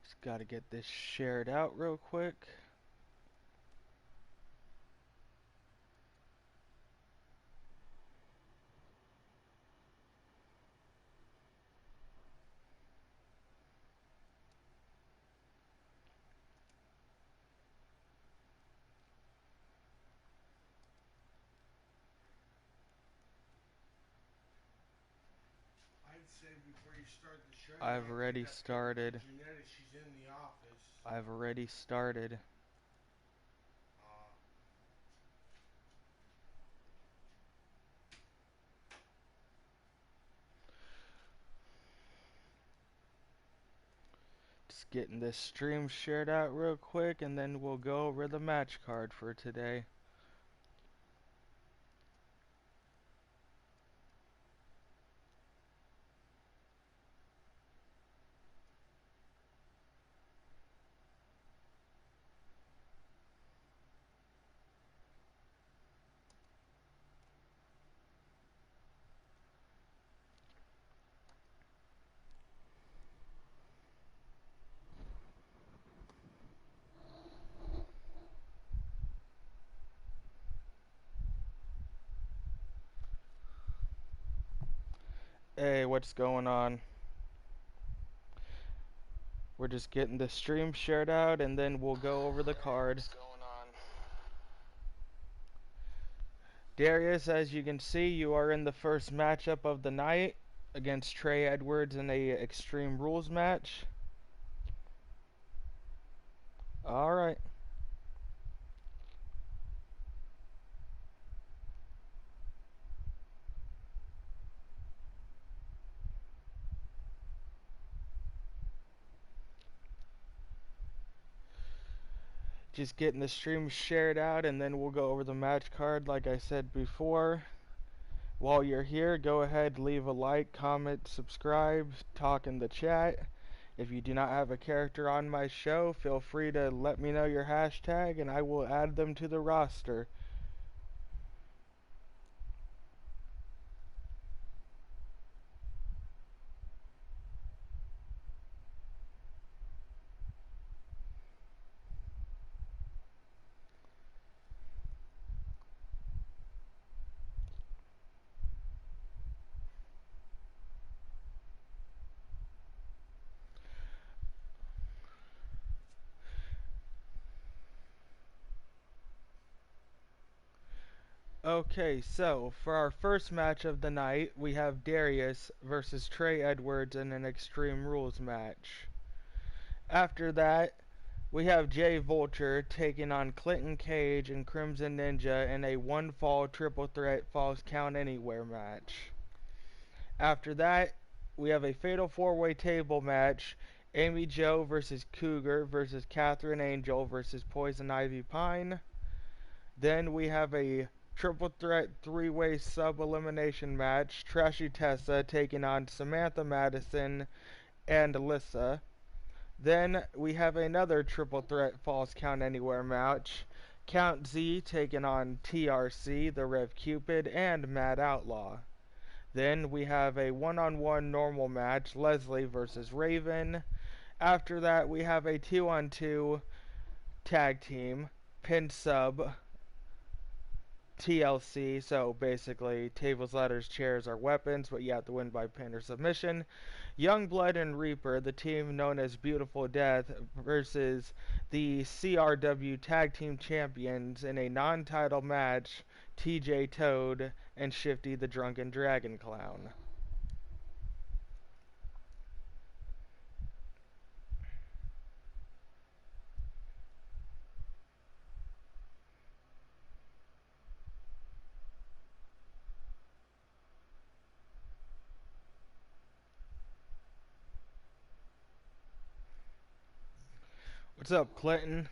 Just gotta get this shared out real quick. I'd say before you start the show, I've already started. Janetta, she's in the office. I've already started. Just getting this stream shared out real quick, and then we'll go over the match card for today. Hey, what's going on? We're just getting the stream shared out, and then we'll go over the card. What's going on? Darius, as you can see, you are in the first matchup of the night against Trey Edwards in a Extreme Rules match. Alright. Just getting the stream shared out, and then we'll go over the match card like I said before. While you're here, go ahead, leave a like, comment, subscribe, talk in the chat. If you do not have a character on my show, feel free to let me know your hashtag and I will add them to the roster. Okay, so for our first match of the night, we have Darius versus Trey Edwards in an Extreme Rules match. After that, we have VULTURE taking on Clinton Cage and Crimson Ninja in a one-fall triple threat falls count anywhere match. After that, we have a fatal four-way table match. Amy Jo versus Cougar versus Catherine Angel versus Poison Ivy Pine. Then we have a triple threat three-way sub-elimination match. Trashy Tessa taking on Samantha Madison and LYSSA. Then we have another triple threat falls count anywhere match. Count Z taking on TRC, the Rev Cupid, and Mad Outlaw. Then we have a one-on-one normal match, Leslie versus Raven. After that, we have a 2-on-2 tag team, pin sub, TLC, so basically tables, ladders, chairs are weapons, but you have to win by pin or submission. Youngblood and Reaper, the team known as Beautiful Death, versus the CRW Tag Team Champions in a non-title match, TJ Toad and Shifty the Drunken Dragon Clown. What's up, Clinton?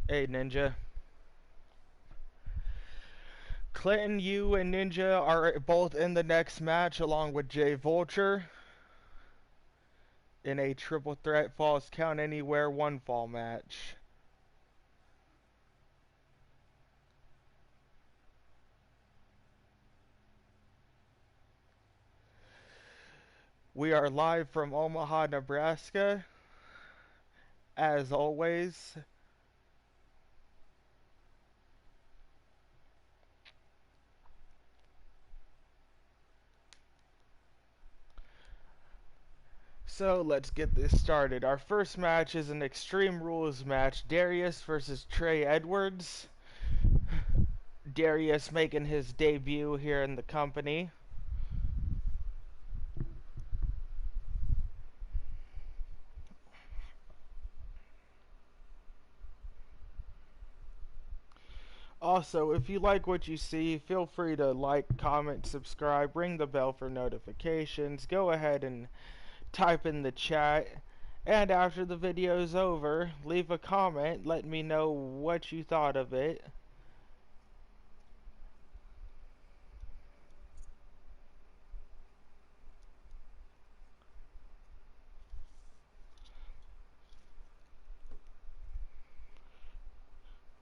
Hey, Ninja. Clinton, you and Ninja are both in the next match along with VULTURE in a triple threat falls count anywhere one fall match. We are live from Omaha, Nebraska. As always, so let's get this started. Our first match is an Extreme Rules match. DARIUS versus TREY Edwards. DARIUS making his debut here in the company. Also, if you like what you see, feel free to like, comment, subscribe, ring the bell for notifications. Go ahead and type in the chat. And after the video's over, leave a comment. Let me know what you thought of it.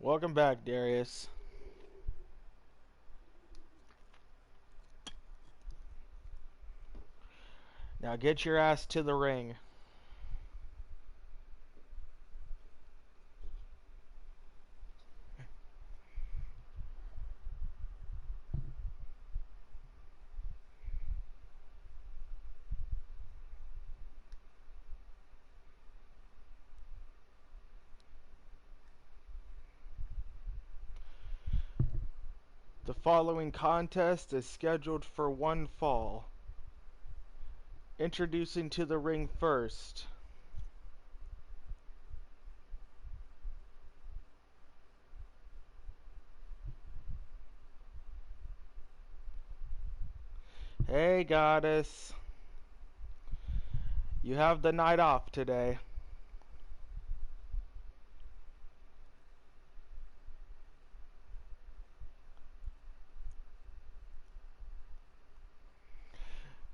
Welcome back, DARIUS. Now get your ass to the ring. The following contest is scheduled for one fall. Introducing to the ring first, hey goddess, you have the night off today.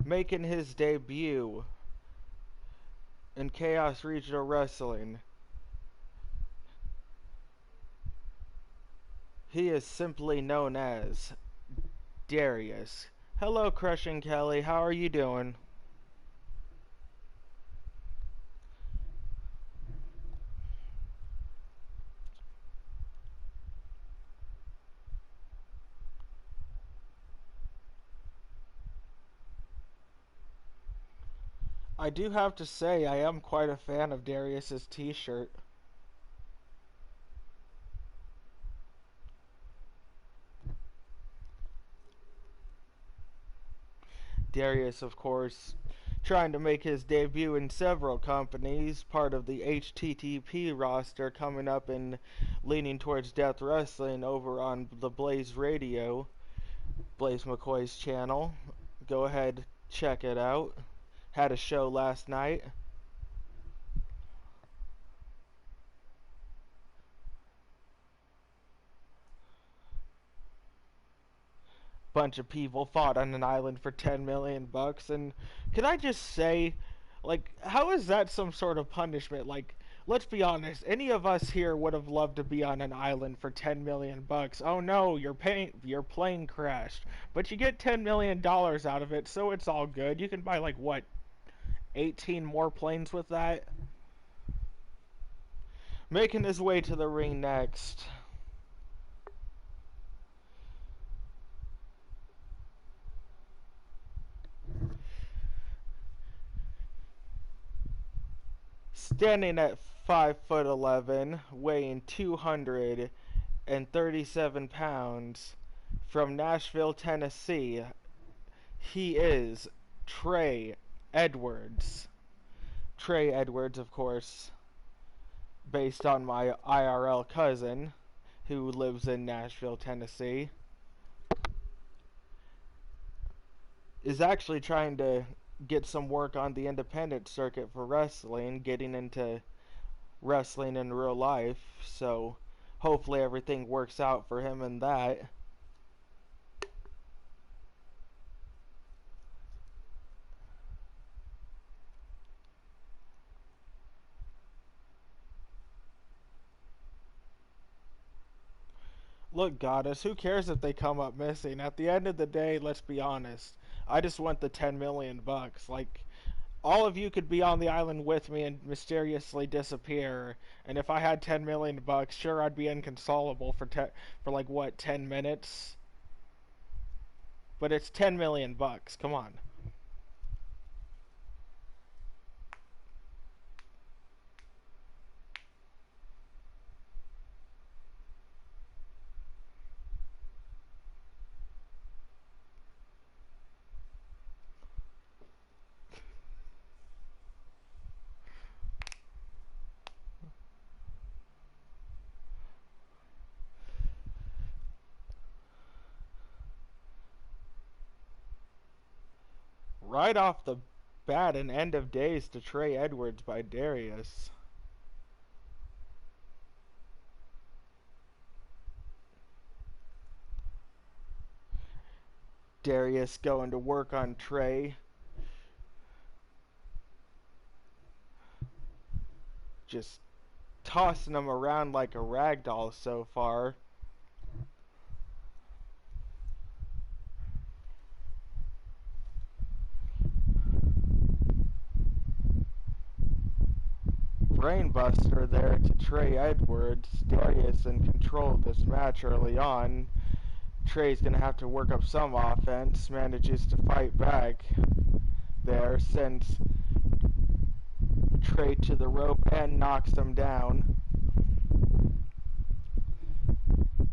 Making his debut in Chaos Regional Wrestling, he is simply known as DARIUS. Hello, Crushing Kelly, how are you doing? I do have to say, I am quite a fan of Darius's t-shirt. DARIUS, of course, trying to make his debut in several companies, part of the HTTP roster, coming up and leaning towards Death Wrestling over on the Blaze Radio, Blaze McCoy's channel. Go ahead, check it out. Had a show last night. Bunch of people fought on an island for 10 million bucks, and can I just say, like, how is that some sort of punishment? Like, let's be honest, any of us here would have loved to be on an island for 10 million bucks. Oh no, your plane crashed, but you get 10 million dollars out of it, so it's all good. You can buy like what, 18 more planes with that. Making his way to the ring next, standing at 5'11", weighing 237 pounds, from Nashville, Tennessee, he is TREY Edwards. TREY Edwards, of course, based on my IRL cousin, who lives in Nashville, Tennessee, is actually trying to get some work on the independent circuit for wrestling, getting into wrestling in real life, so hopefully everything works out for him in that. Look, Goddess, who cares if they come up missing? At the end of the day, let's be honest. I just want the 10 million bucks. Like, all of you could be on the island with me and mysteriously disappear. And if I had 10 million bucks, sure, I'd be inconsolable for like what, 10 minutes? But it's 10 million bucks. Come on. Right off the bat, an end of days to Trey Edwards by Darius. Darius going to work on Trey. Just tossing him around like a rag doll so far. Brainbuster there to Trey Edwards. Darius in control of this match early on. Trey's going to have to work up some offense. Manages to fight back there. Sends Trey to the rope and knocks him down.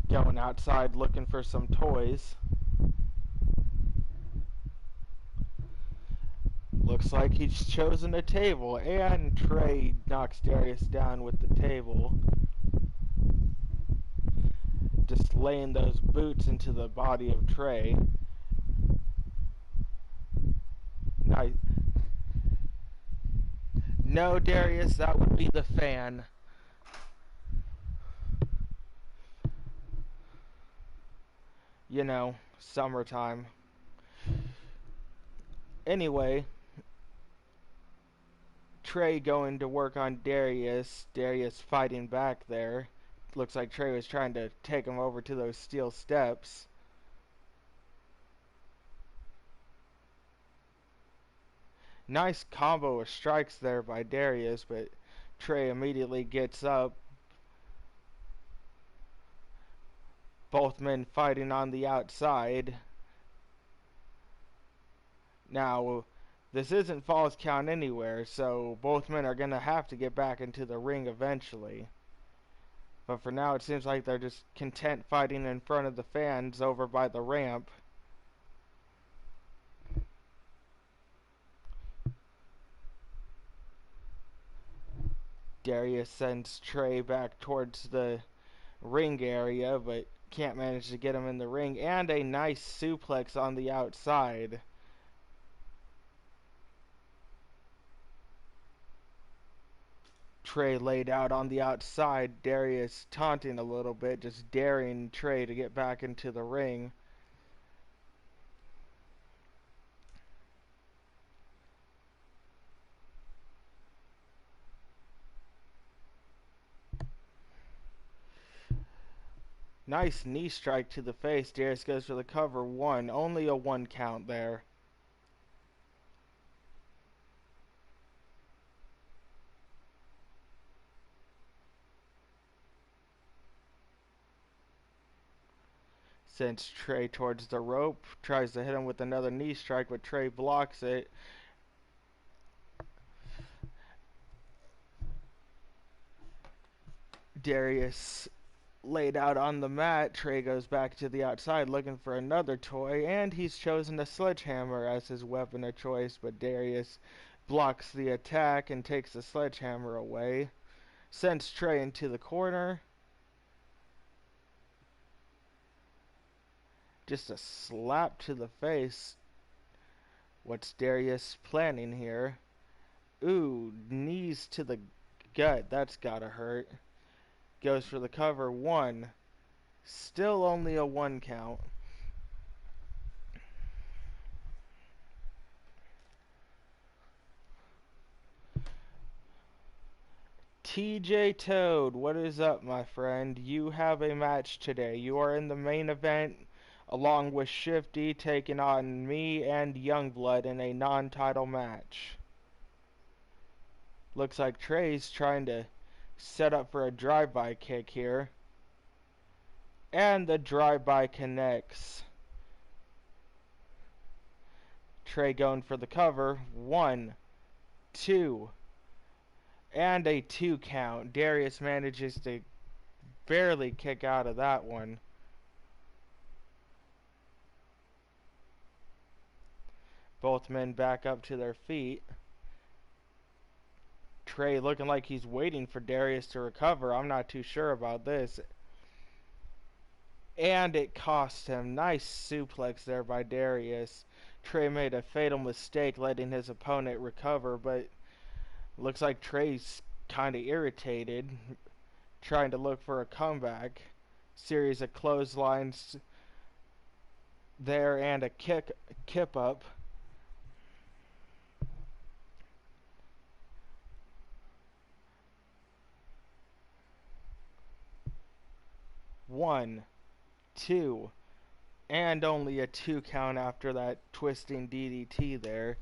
Going outside looking for some toys. Looks like he's chosen a table, and Trey knocks Darius down with the table. Just laying those boots into the body of Trey. Nice. No, Darius, that would be the fan. You know, summertime. Anyway, Trey going to work on Darius. Darius fighting back there. Looks like Trey was trying to take him over to those steel steps. Nice combo of strikes there by Darius, but Trey immediately gets up. Both men fighting on the outside. Now, this isn't Falls Count anywhere, so both men are going to have to get back into the ring eventually. But for now, it seems like they're just content fighting in front of the fans over by the ramp. Darius sends Trey back towards the ring area, but can't manage to get him in the ring. And a nice suplex on the outside. Trey laid out on the outside. Darius taunting a little bit, just daring Trey to get back into the ring. Nice knee strike to the face. Darius goes for the cover. One. Only a 1 count there. Sends Trey towards the rope. Tries to hit him with another knee strike, but Trey blocks it. Darius laid out on the mat. Trey goes back to the outside looking for another toy, and he's chosen a sledgehammer as his weapon of choice, but Darius blocks the attack and takes the sledgehammer away. Sends Trey into the corner. Just a slap to the face. What's Darius planning here? Ooh, knees to the gut. That's gotta hurt. Goes for the cover. One. Still only a 1 count. TJ Toad, what is up, my friend? You have a match today. You are in the main event along with Shifty taking on me and Youngblood in a non-title match. Looks like Trey's trying to set up for a drive-by kick here. And the drive-by connects. Trey going for the cover. 1, 2, and a 2 count. Darius manages to barely kick out of that one. Both men back up to their feet. Trey looking like he's waiting for Darius to recover. I'm not too sure about this. And it cost him. Nice suplex there by Darius. Trey made a fatal mistake letting his opponent recover, but looks like Trey's kind of irritated, trying to look for a comeback. Series of clotheslines there and a kip up. One, 2, and only a 2 count after that twisting DDT there.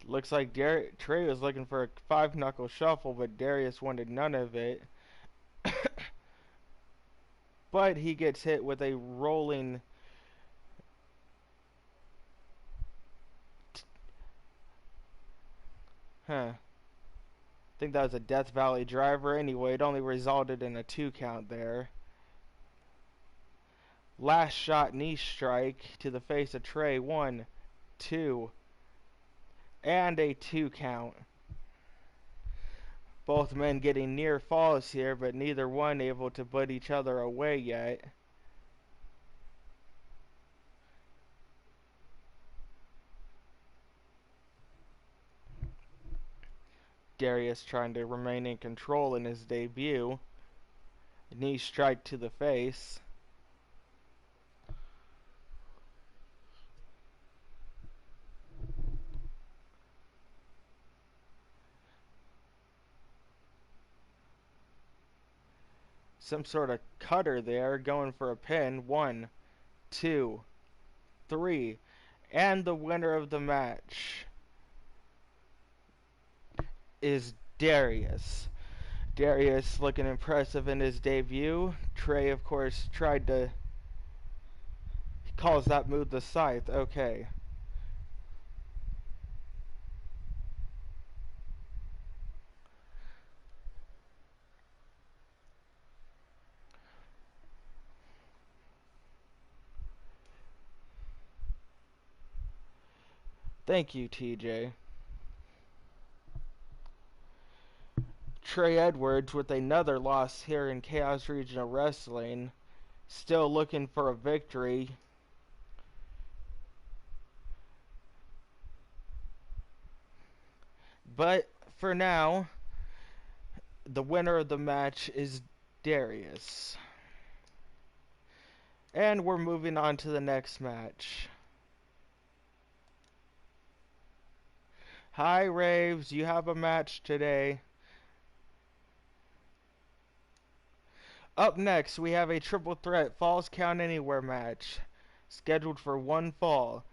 Looks like Trey was looking for a 5-knuckle shuffle, but Darius wanted none of it. But he gets hit with a rolling I think that was a Death Valley driver. Anyway, it only resulted in a 2 count there. Last shot knee strike to the face of Trey. 1, 2, and a 2 count. Both men getting near falls here, but neither one able to put each other away yet. Darius trying to remain in control in his debut. Knee strike to the face. Some sort of cutter there, going for a pin. 1, 2, 3, and the winner of the match is Darius. Darius looking impressive in his debut. Trey, of course, tried to... He calls that move the scythe. Okay. Thank you, TJ. Trey Edwards with another loss here in Chaos Regional Wrestling. Still looking for a victory. But for now, the winner of the match is Darius. And we're moving on to the next match. Hi, Raves. You have a match today. Up next, we have a triple threat Falls Count Anywhere match, scheduled for 1 fall.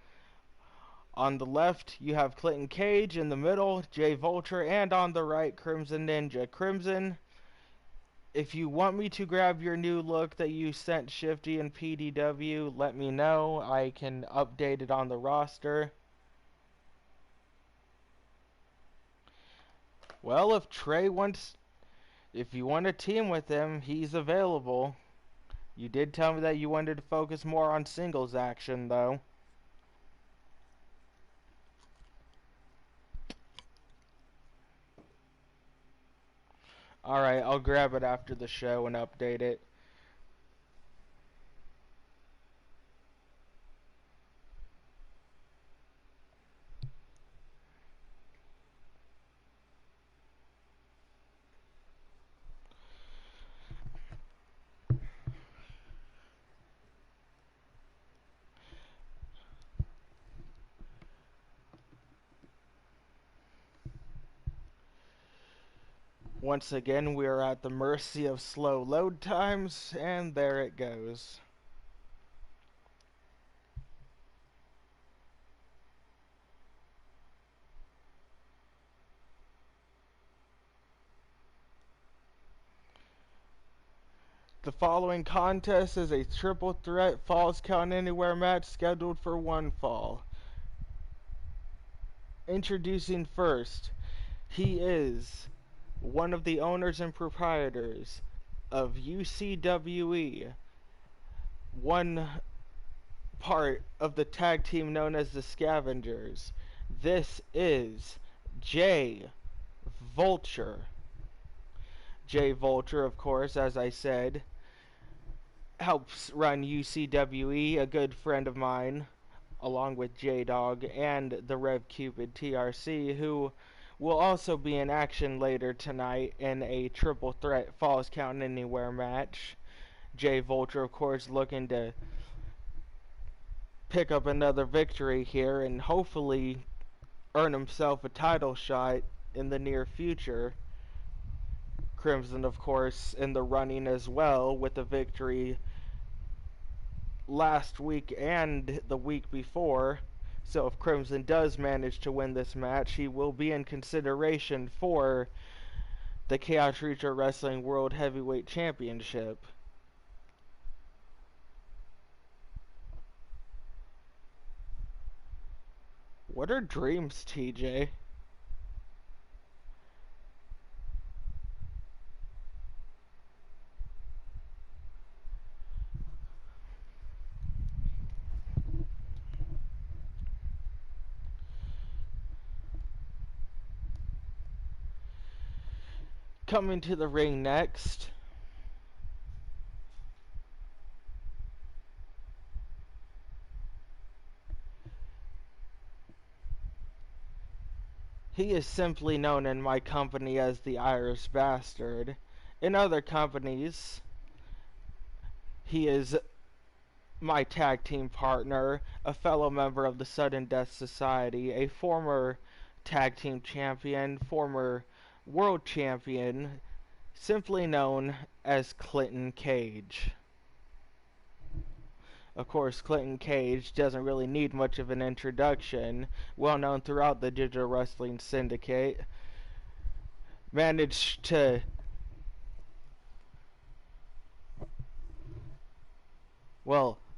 On the left, you have Clinton Cage, in the middle, Jay Vulture, and on the right, Crimson Ninja. Crimson, if you want me to grab your new look that you sent Shifty and PDW, let me know. I can update it on the roster. Well, if you want to team with him, he's available. You did tell me that you wanted to focus more on singles action, though. Alright, I'll grab it after the show and update it. Once again, we are at the mercy of slow load times, and there it goes. The following contest is a triple threat falls count anywhere match scheduled for one fall. Introducing first, he is one of the owners and proprietors of UCWE, one part of the tag team known as the Scavengers. This is Jay Vulture. Jay Vulture, of course, as I said, helps run UCWE, a good friend of mine, along with J-Dog and the Rev Cupid TRC, who will also be in action later tonight in a triple threat falls count anywhere match. Jay Vulture, of course, looking to pick up another victory here and hopefully earn himself a title shot in the near future. Crimson, of course, in the running as well with a victory last week and the week before. So if Crimson does manage to win this match, he will be in consideration for the Chaos Reacher Wrestling World Heavyweight Championship. What are dreams, TJ? Coming to the ring next, he is simply known in my company as the Irish Bastard. In other companies, he is my tag team partner, a fellow member of the Sudden Death Society, a former tag team champion, former world champion, simply known as Clinton Cage. Of course, Clinton Cage doesn't really need much of an introduction, well known throughout the Digital Wrestling Syndicate. Managed to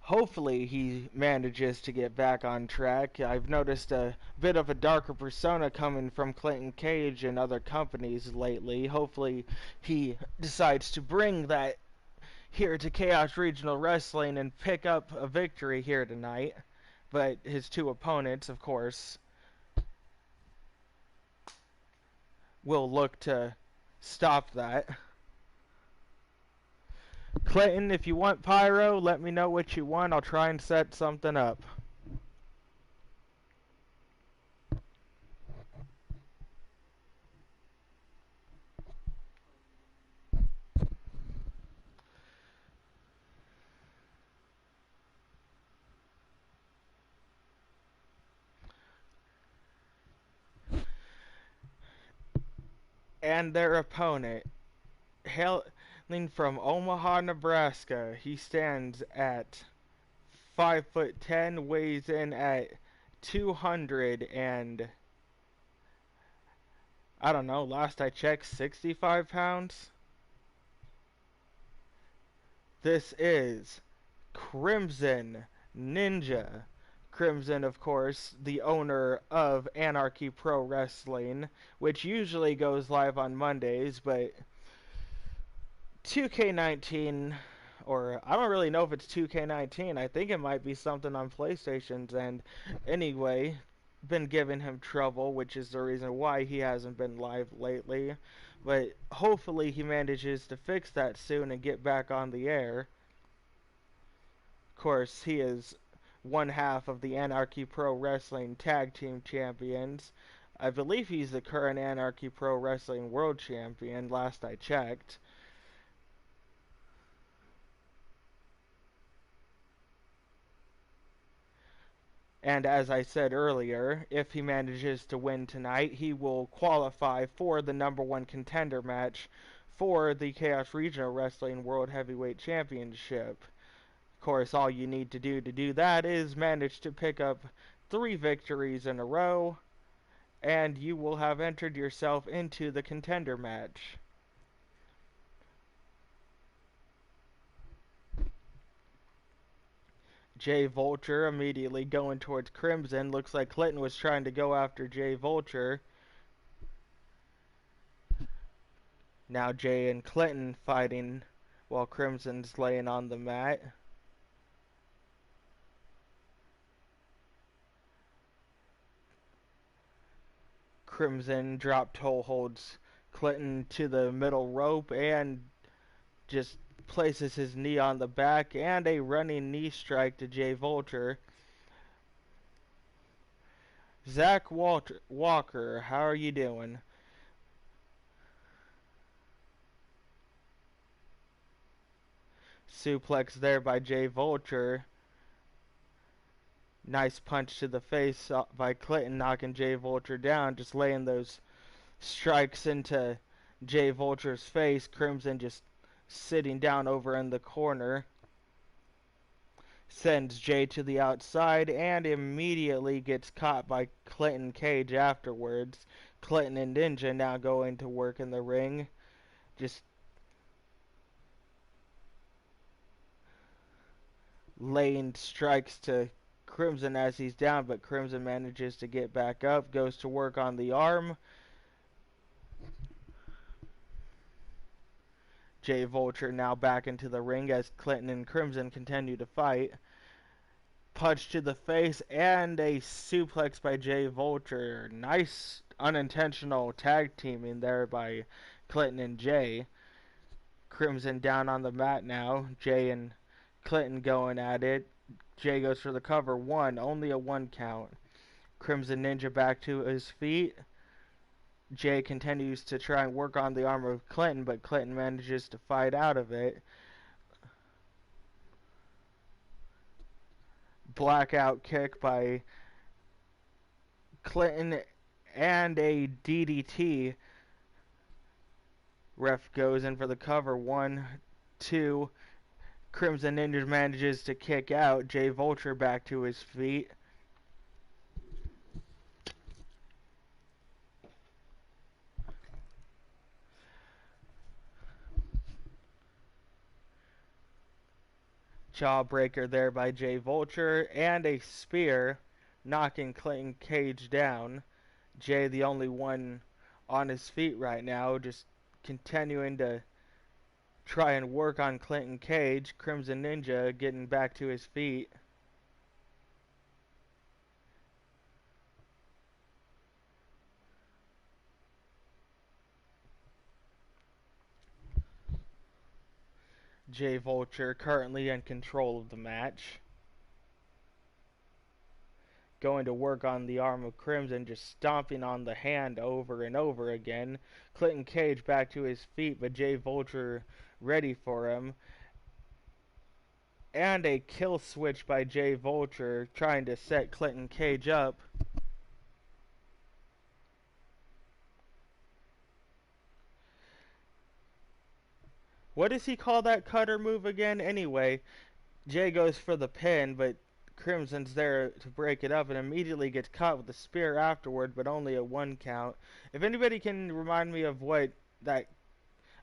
hopefully he manages to get back on track. I've noticed a bit of a darker persona coming from Clinton Cage and other companies lately. Hopefully he decides to bring that here to Chaos Regional Wrestling and pick up a victory here tonight. But his two opponents, of course, will look to stop that. Clinton, if you want pyro, let me know what you want. I'll try and set something up. And their opponent, hailing from Omaha, Nebraska, he stands at 5'10", weighs in at 200 and I don't know, last I checked, 65 pounds. This is Crimson Ninja. Crimson, of course, the owner of Anarchy Pro Wrestling, which usually goes live on Mondays, but 2K19, or I don't really know if it's 2K19, I think it might be something on PlayStation's end. Anyway, been giving him trouble, which is the reason why he hasn't been live lately. But hopefully he manages to fix that soon and get back on the air. Of course, he is one half of the Anarchy Pro Wrestling Tag Team Champions. I believe he's the current Anarchy Pro Wrestling World Champion, last I checked. And as I said earlier, if he manages to win tonight, he will qualify for the #1 contender match for the Chaos Regional Wrestling World Heavyweight Championship. Of course, all you need to do that is manage to pick up 3 victories in a row, and you will have entered yourself into the contender match. Jay Vulture immediately going towards Crimson. Looks like Clinton was trying to go after Jay Vulture. Now Jay and Clinton fighting while Crimson's laying on the mat. Crimson drop toe holds Clinton to the middle rope and just places his knee on the back and a running knee strike to Jay Vulture. Zach Walker, how are you doing? Suplex there by Jay Vulture. Nice punch to the face by Clinton, knocking Jay Vulture down, just laying those strikes into Jay Vulture's face. Crimson just sitting down over in the corner. Sends Jay to the outside and immediately gets caught by Clinton Cage afterwards. Clinton and Ninja now going to work in the ring. Just laying strikes to Crimson as he's down, but Crimson manages to get back up, goes to work on the arm. Jay Vulture now back into the ring as Clinton and Crimson continue to fight. Punch to the face and a suplex by Jay Vulture. Nice unintentional tag teaming there by Clinton and Jay. Crimson down on the mat now. Jay and Clinton going at it. Jay goes for the cover. Only a 1 count. Crimson Ninja back to his feet. Jay continues to try and work on the arm of Clinton, but Clinton manages to fight out of it. Blackout kick by Clinton and a DDT. Ref goes in for the cover. 1, 2. Crimson Ninja manages to kick out. Jay Vulture back to his feet. Jawbreaker there by Jay Vulture and a spear knocking Clinton Cage down. Jay the only one on his feet right now, just continuing to try and work on Clinton Cage. Crimson Ninja getting back to his feet. Jay Vulture currently in control of the match. Going to work on the arm of Crimson, just stomping on the hand over and over again. Clinton Cage back to his feet, but Jay Vulture ready for him. And a kill switch by Jay Vulture, trying to set Clinton Cage up. What does he call that cutter move again? Anyway, Jay goes for the pin, but Crimson's there to break it up and immediately gets caught with the spear afterward, but only a 1 count. If anybody can remind me of what that...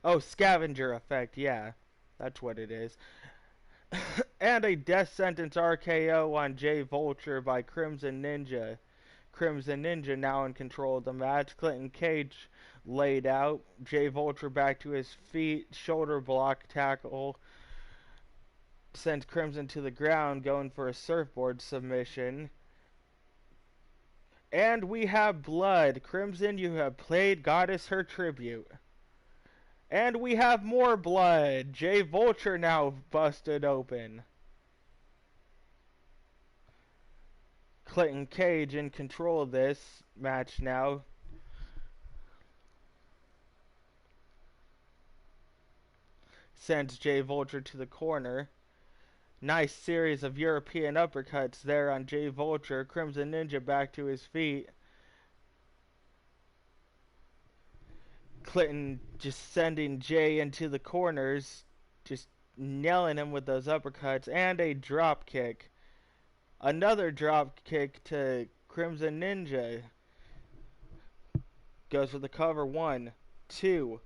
Oh, scavenger effect, yeah. That's what it is. And a death sentence RKO on Jay Vulture by Crimson Ninja. Crimson Ninja now in control of the match. Clinton Cage laid out. Jay Vulture back to his feet. Shoulder block tackle. Sends Crimson to the ground, going for a surfboard submission. And we have blood. Crimson, you have played Goddess her tribute. And we have more blood. Jay Vulture now busted open. Clinton Cage in control of this match now. Sends Jay Vulture to the corner. Nice series of European uppercuts there on Jay Vulture. Crimson Ninja back to his feet. Clinton just sending Jay into the corners. Just nailing him with those uppercuts. And a drop kick. Another drop kick to Crimson Ninja. Goes for the cover. 1, 2.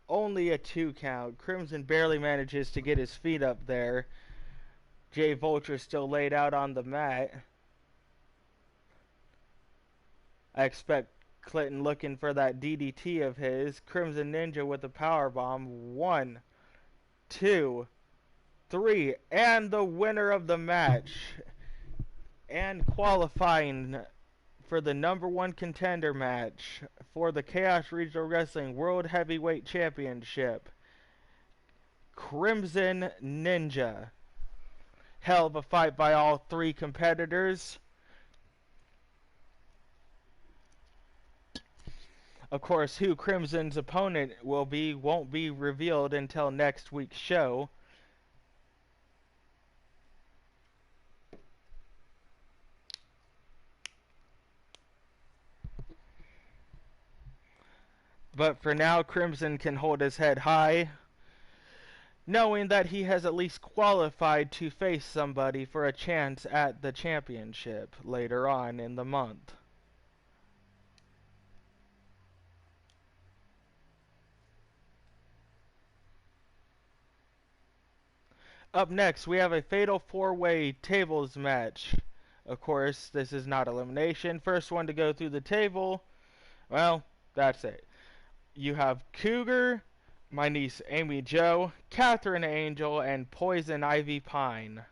Only a 2 count. Crimson barely manages to get his feet up there. Jay Vulture still laid out on the mat. I expect Clinton looking for that DDT of his. Crimson Ninja with a power bomb. 1, 2, 3, and the winner of the match. And qualifying for the #1 contender match for the Chaos Regional Wrestling World Heavyweight Championship. Crimson Ninja. Hell of a fight by all three competitors. Of course, who Crimson's opponent will be won't be revealed until next week's show. But for now, Crimson can hold his head high, knowing that he has at least qualified to face somebody for a chance at the championship later on in the month. Up next, we have a fatal four-way tables match. Of course, this is not elimination. First one to go through the table, well, that's it. You have Cougar, my niece Amy Jo, Catherine Angel, and Poison Ivy Pine.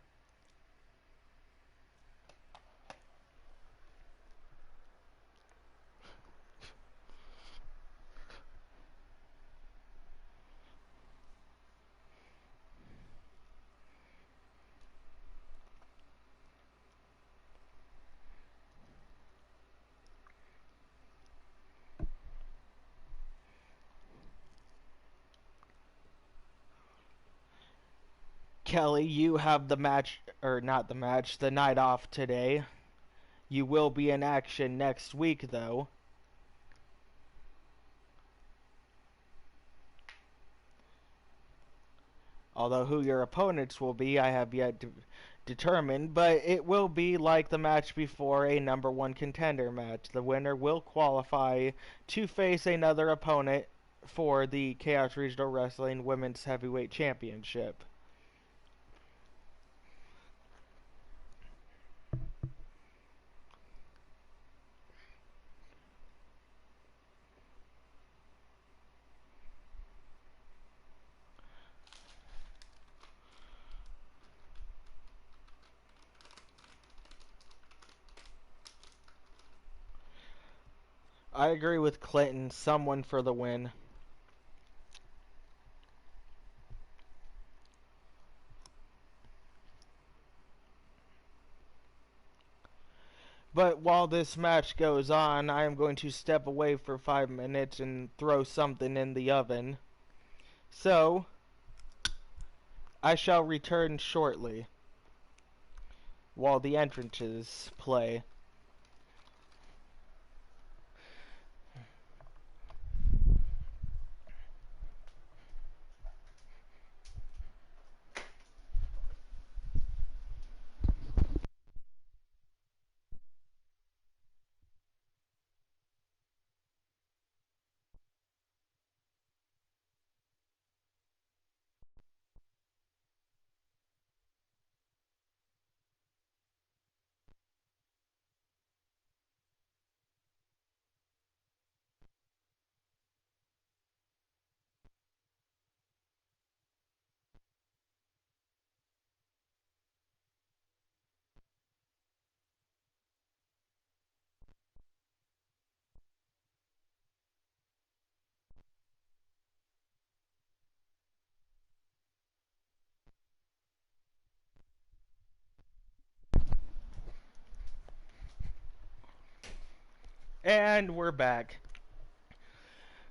Kelly, you have the match, or not the match, the night off today. You will be in action next week, though. Although who your opponents will be, I have yet to determine, but it will be like the match before, a #1 contender match. The winner will qualify to face another opponent for the Chaos Regional Wrestling Women's Heavyweight Championship. I agree with Clinton, someone for the win. But while this match goes on, I am going to step away for 5 minutes and throw something in the oven. So, I shall return shortly while the entrances play. And we're back.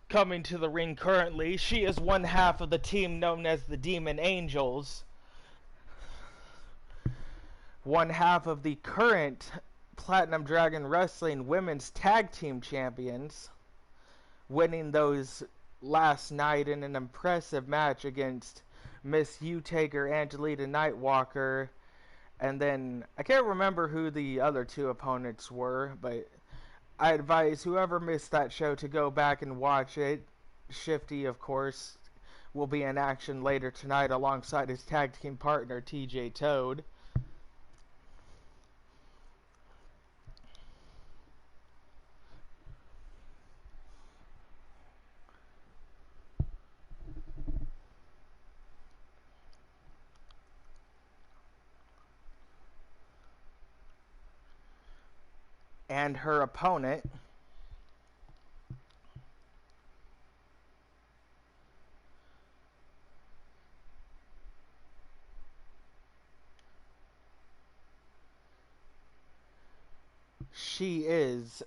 Coming to the ring currently, she is one half of the team known as the Demon Angels. One half of the current Platinum Dragon Wrestling Women's Tag Team Champions, winning those last night in an impressive match against Miss U-Taker, Angelita Nightwalker, and then I can't remember who the other two opponents were, but I advise whoever missed that show to go back and watch it. Shifty, of course, will be in action later tonight alongside his tag team partner, TJ Toad. And her opponent, she is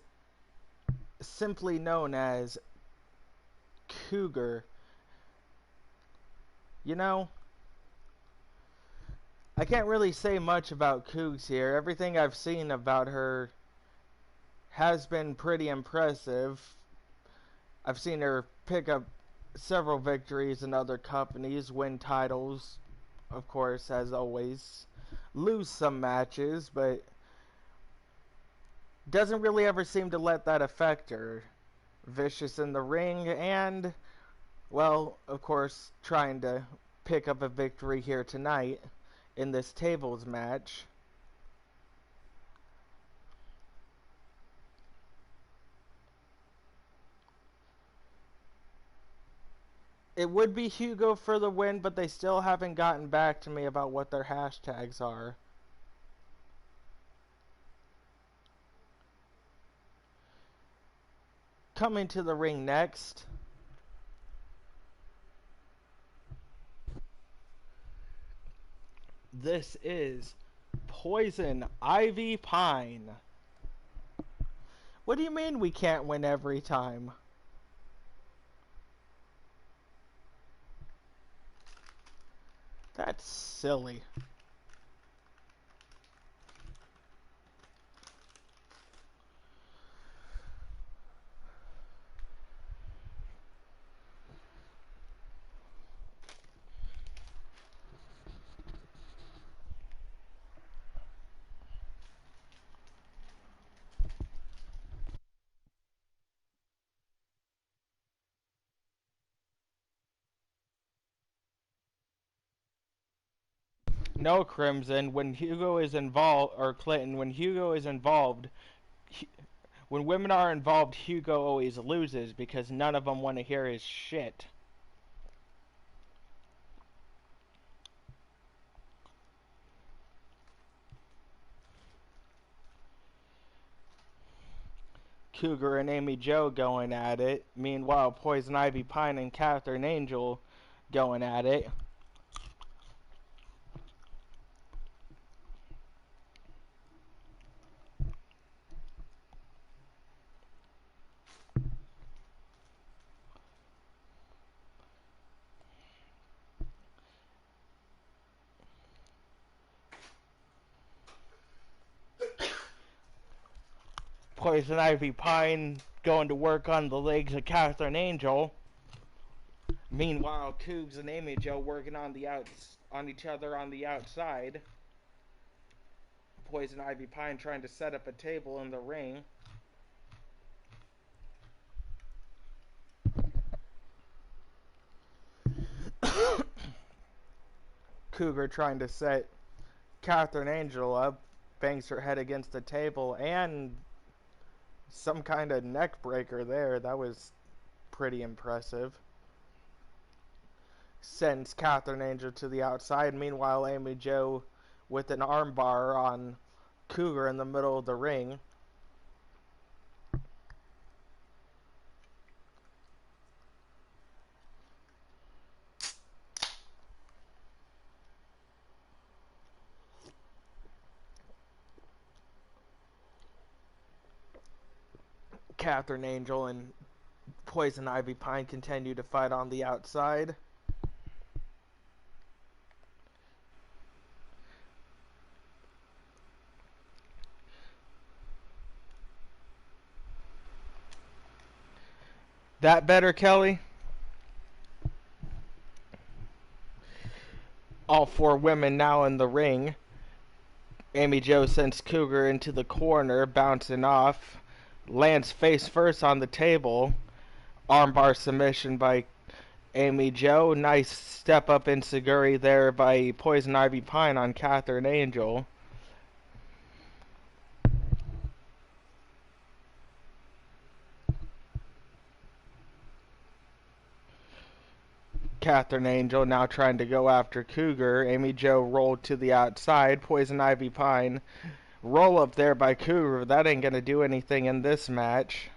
simply known as Cougar. You know, I can't really say much about Cougs here. Everything I've seen about her has been pretty impressive. I've seen her pick up several victories in other companies, win titles, of course, as always, lose some matches, but doesn't really ever seem to let that affect her. Vicious in the ring and, well, of course, trying to pick up a victory here tonight in this tables match. It would be Hugo for the win, but they still haven't gotten back to me about what their hashtags are. Coming to the ring next, this is Poison Ivy Pine. What do you mean we can't win every time? That's silly. No, Crimson, when Hugo is involved, or Clinton, when Hugo is involved, when women are involved, Hugo always loses because none of them want to hear his shit. Cougar and Amy Jo going at it. Meanwhile, Poison Ivy Pine and Catherine Angel going at it. Poison Ivy Pine going to work on the legs of Catherine Angel. Meanwhile, Cougs and Amy Jo working on each other on the outside. Poison Ivy Pine trying to set up a table in the ring. Cougar trying to set Catherine Angel up, bangs her head against the table, and some kind of neck breaker there. That was pretty impressive. Sends Catherine Angel to the outside. Meanwhile, Amy Jo with an armbar on Cougar in the middle of the ring. Catherine Angel and Poison Ivy Pine continue to fight on the outside. That better, Kelly? All four women now in the ring. Amy Jo sends Cougar into the corner, bouncing off. Lands face first on the table. Armbar submission by Amy Jo. Nice step up in Seguri there by Poison Ivy Pine on Catherine Angel. Catherine Angel now trying to go after Cougar. Amy Jo rolled to the outside. Poison Ivy Pine Roll up there by Cougar. That ain't gonna do anything in this match.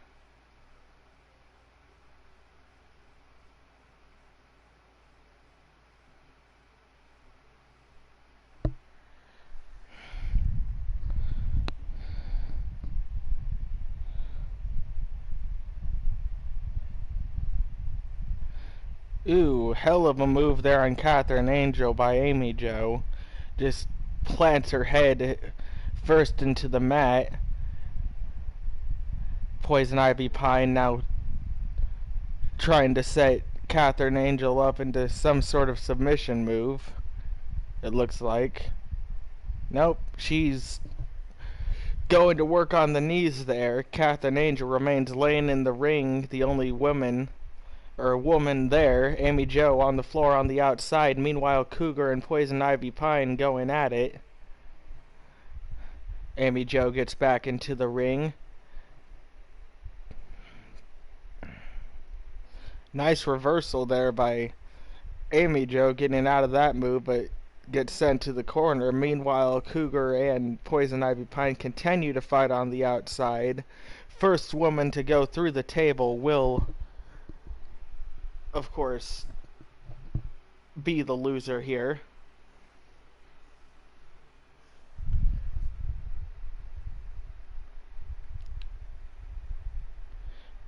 Ooh, hell of a move there on Catherine Angel by Amy Jo. Just plants her head first into the mat. Poison Ivy Pine now trying to set Catherine Angel up into some sort of submission move. It looks like. Nope, she's going to work on the knees there. Catherine Angel remains laying in the ring, the only woman there. Amy Jo on the floor on the outside. Meanwhile, Cougar and Poison Ivy Pine going at it. Amy Jo gets back into the ring. Nice reversal there by Amy Jo getting out of that move, but gets sent to the corner. Meanwhile, Cougar and Poison Ivy Pine continue to fight on the outside. First woman to go through the table will, of course, be the loser here.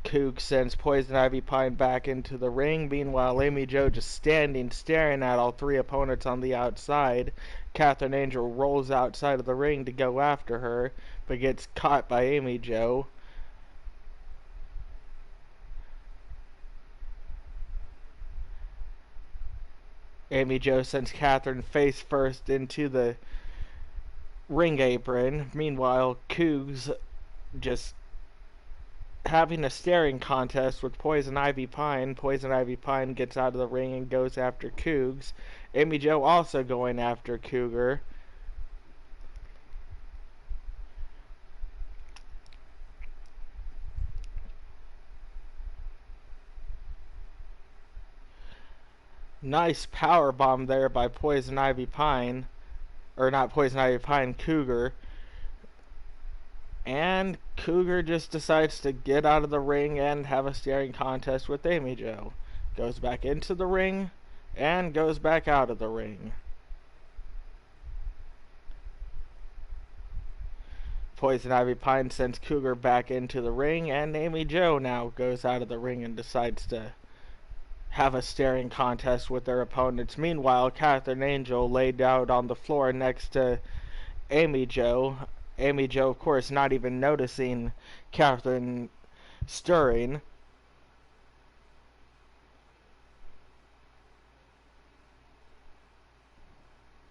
Coug sends Poison Ivy Pine back into the ring. Meanwhile, Amy Jo just standing, staring at all three opponents on the outside. Catherine Angel rolls outside of the ring to go after her, but gets caught by Amy Jo. Amy Jo sends Catherine face first into the ring apron. Meanwhile, Coug's just having a staring contest with Poison Ivy Pine. Poison Ivy Pine gets out of the ring and goes after Cougs. Amy Jo also going after Cougar. Nice power bomb there by Poison Ivy Pine. Or not Poison Ivy Pine, Cougar. And Cougar just decides to get out of the ring and have a staring contest with Amy Jo. Goes back into the ring and goes back out of the ring. Poison Ivy Pine sends Cougar back into the ring, and Amy Jo now goes out of the ring and decides to have a staring contest with their opponents. Meanwhile, Catherine Angel laid out on the floor next to Amy Jo. Amy Jo, of course, not even noticing Catherine stirring.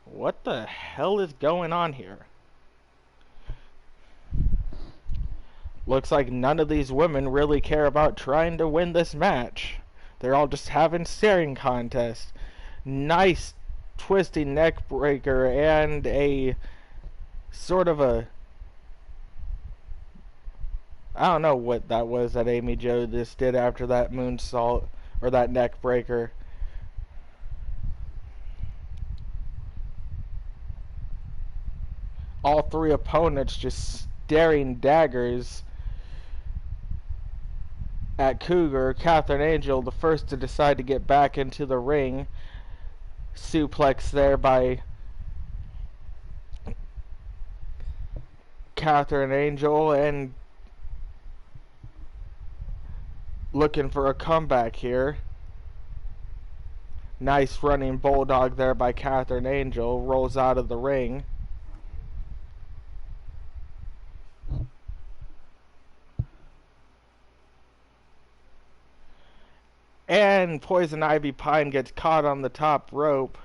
What the hell is going on here? Looks like none of these women really care about trying to win this match. They're all just having staring contests. Nice twisting neck breaker and a sort of a, I don't know what that was that Amy Jo just did after that moonsault or that neck breaker. All three opponents just staring daggers at Cougar. Catherine Angel, the first to decide to get back into the ring. Suplex there by Catherine Angel, and looking for a comeback here. Nice running bulldog there by Catherine Angel. Rolls out of the ring. And Poison Ivy Pine gets caught on the top rope.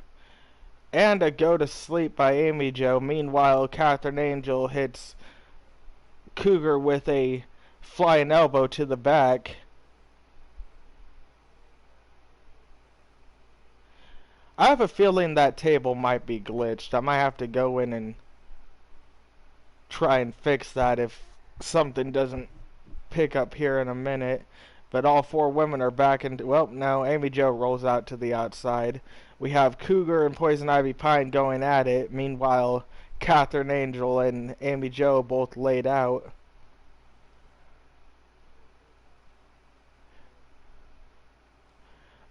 And a go to sleep by Amy Jo. Meanwhile, Catherine Angel hits Cougar with a flying elbow to the back. I have a feeling that table might be glitched. I might have to go in and try and fix that if something doesn't pick up here in a minute. But all four women are back into... Well, no, Amy Jo rolls out to the outside We have Cougar and Poison Ivy Pine going at it. Meanwhile, Catherine Angel and Amy Jo both laid out.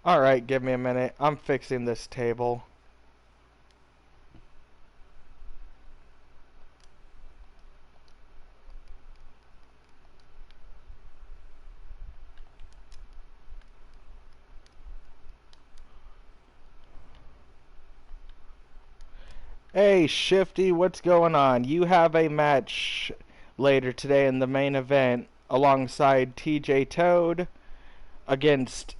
Alright, give me a minute. I'm fixing this table. Hey, Shifty, what's going on? You have a match later today in the main event alongside TJ Toad against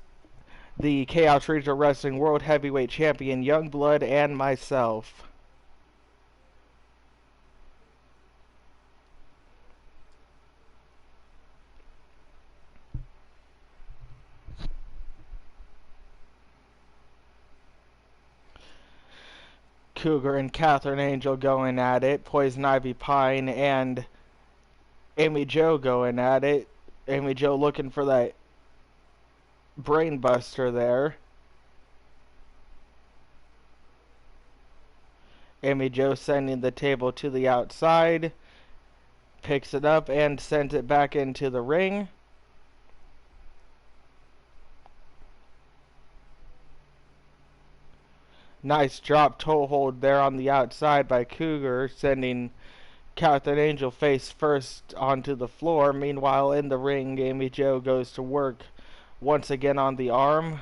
the Chaos Regional Wrestling World Heavyweight Champion Youngblood and myself. Cougar and Catherine Angel going at it. Poison Ivy Pine and Amy Jo going at it. Amy Jo looking for that brain buster there. Amy Jo sending the table to the outside. Picks it up and sends it back into the ring. Nice drop toe hold there on the outside by Cougar, sending Catherine Angel face first onto the floor. Meanwhile, in the ring, Amy Jo goes to work once again on the arm,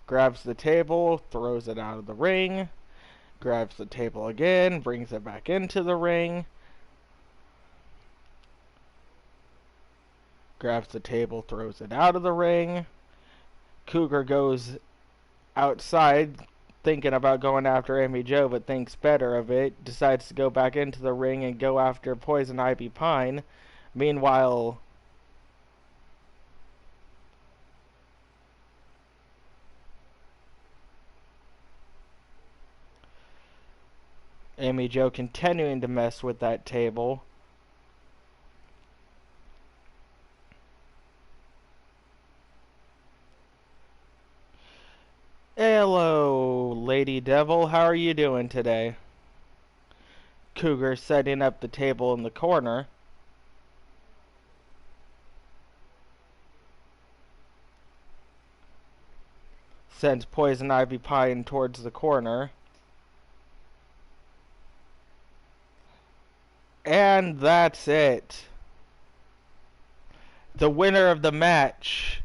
grabs the table, throws it out of the ring, grabs the table again, brings it back into the ring, grabs the table, throws it out of the ring. Cougar goes outside, thinking about going after Amy Jo, but thinks better of it, decides to go back into the ring and go after Poison Ivy Pine. Meanwhile, Amy Jo continuing to mess with that table. Hello, Lady Devil. How are you doing today? Cougar setting up the table in the corner. Sends Poison Ivy Pine towards the corner. And that's it. The winner of the match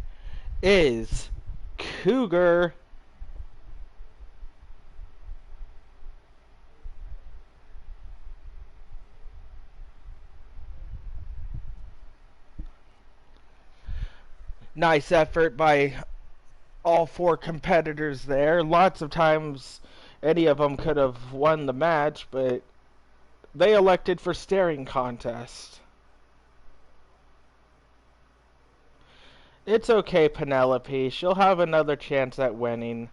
is Cougar. Nice effort by all four competitors there. Lots of times any of them could have won the match, but they elected for staring contest. It's okay, Penelope. She'll have another chance at winning.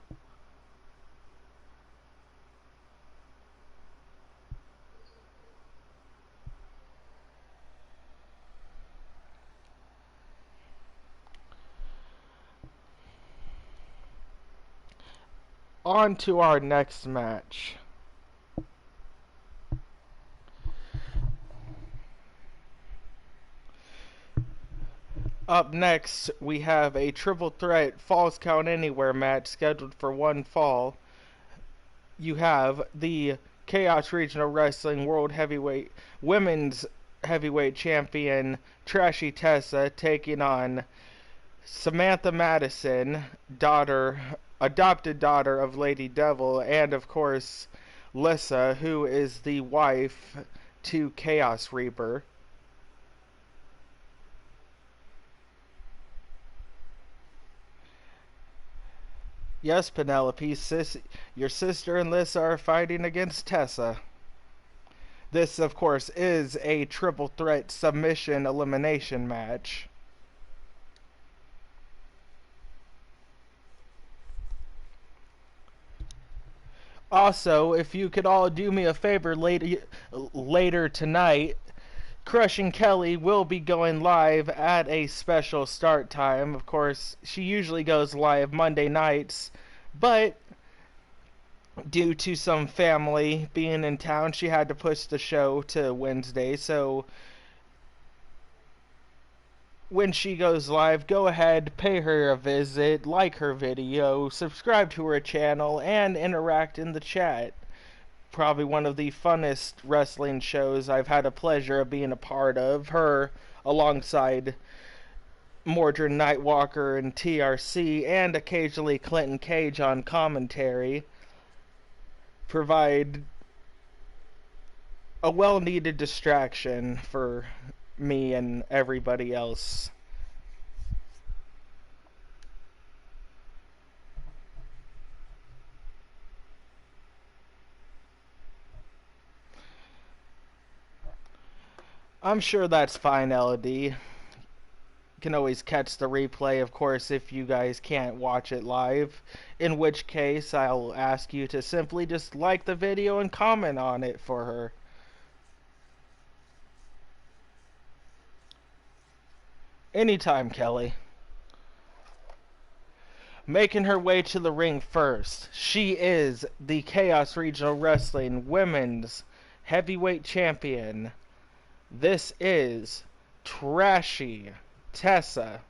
On to our next match. Up next, we have a triple threat Falls Count Anywhere match scheduled for one fall. You have the Chaos Regional Wrestling World Heavyweight Women's Heavyweight Champion Trashy Tessa taking on Samantha Madison, adopted daughter of Lady Devil, and of course LYSSA, who is the wife to Chaos Reaper. Yes, Penelope, your sister and LYSSA are fighting against Tessa. This, of course, is a triple threat submission elimination match. Also, if you could all do me a favor later tonight, Crushing Kelly will be going live at a special start time. Of course, she usually goes live Monday nights, but due to some family being in town, she had to push the show to Wednesday. So when she goes live, go ahead, pay her a visit, like her video, subscribe to her channel, and interact in the chat. Probably one of the funnest wrestling shows I've had a pleasure of being a part of. Her alongside Mordred Nightwalker and TRC, and occasionally Clinton Cage on commentary, provide a well-needed distraction for me and everybody else. I'm sure that's fine, LD. You can always catch the replay, of course, if you guys can't watch it live. In which case, I'll ask you to simply just like the video and comment on it for her. Anytime, Kelly. Making her way to the ring first, she is the Chaos Regional Wrestling Women's Heavyweight Champion. This is Trashy Tessa.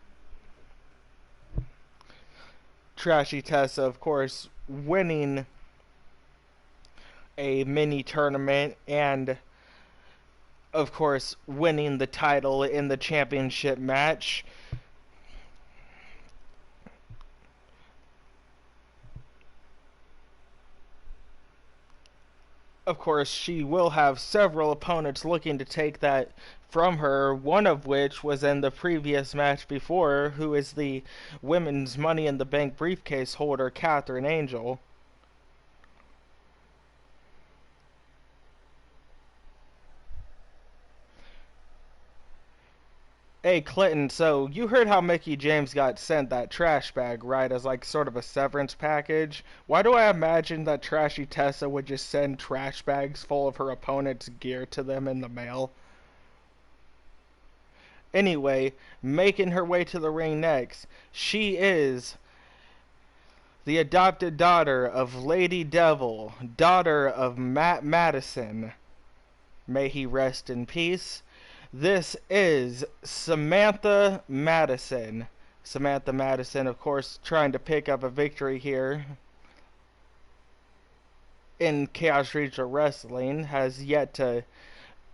Trashy Tessa, of course, winning a mini tournament and, of course, winning the title in the championship match. Of course, she will have several opponents looking to take that from her, one of which was in the previous match before, who is the Women's Money in the Bank briefcase holder, Catherine Angel. Hey, Clinton, so you heard how Mickey James got sent that trash bag, right, as like sort of a severance package? Why do I imagine that Trashy Tessa would just send trash bags full of her opponent's gear to them in the mail? Anyway, making her way to the ring next, she is the adopted daughter of Lady Devil, daughter of Matt Madison. May he rest in peace. This is Samantha Madison. Samantha Madison, of course, trying to pick up a victory here in Chaos Regional Wrestling, has yet to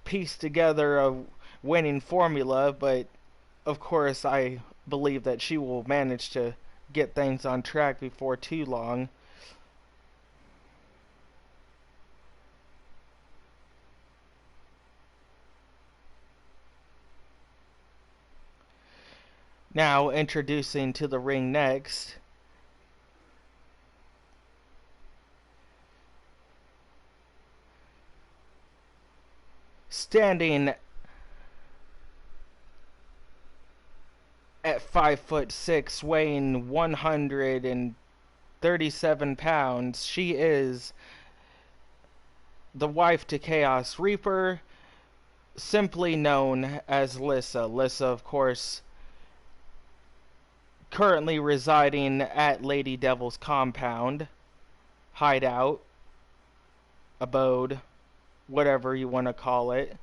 piece together a winning formula, but of course I believe that she will manage to get things on track before too long. Now introducing to the ring next, standing at 5'6", weighing 137 pounds, she is the wife to Chaos Reaper, simply known as LYSSA. LYSSA, of course, currently residing at Lady Devil's compound, hideout, abode, whatever you want to call it.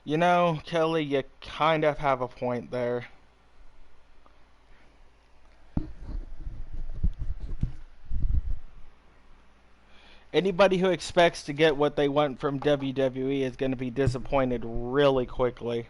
You know, Kelly, you kind of have a point there. Anybody who expects to get what they want from WWE is going to be disappointed really quickly.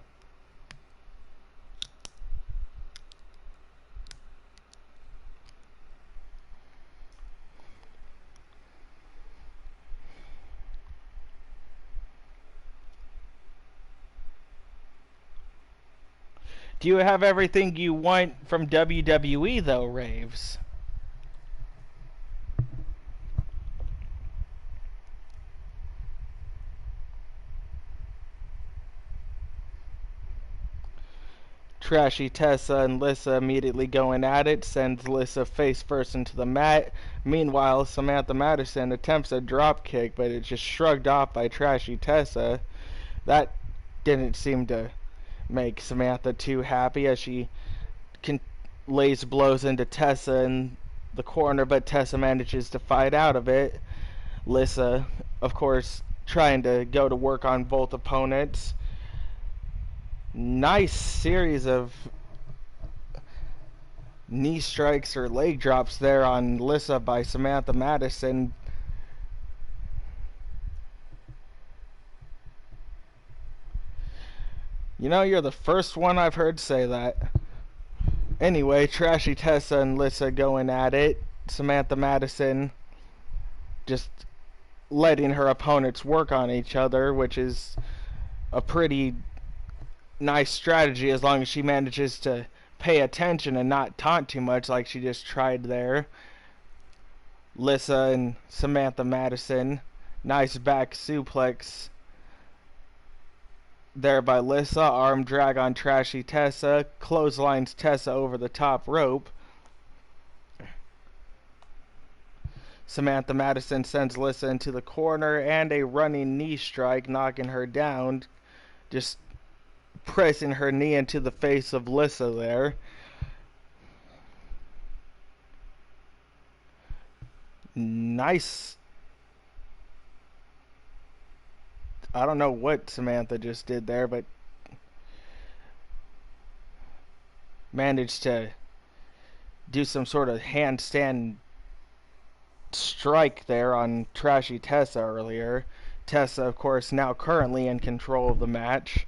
Do you have everything you want from WWE, though, Raves? Trashy Tessa and Lyssa immediately going at it, sends Lyssa face first into the mat. Meanwhile, Samantha Madison attempts a drop kick, but it's just shrugged off by Trashy Tessa. That didn't seem to make Samantha too happy as she lays blows into Tessa in the corner, but Tessa manages to fight out of it. Lyssa, of course, trying to go to work on both opponents. Nice series of knee strikes or leg drops there on Lyssa by Samantha Madison. You know, you're the first one I've heard say that. Anyway, Trashy Tessa and Lyssa going at it. Samantha Madison just letting her opponents work on each other, which is a pretty nice strategy as long as she manages to pay attention and not taunt too much like she just tried there. Lyssa and Samantha Madison. Nice back suplex there by Lyssa. Arm drag on Trashy Tessa. Clotheslines Tessa over the top rope. Samantha Madison sends Lyssa into the corner and a running knee strike, knocking her down. Just pressing her knee into the face of Lyssa there. Nice. I don't know what Samantha just did there, but managed to do some sort of handstand strike there on Trashy Tessa earlier. Tessa, of course, now currently in control of the match.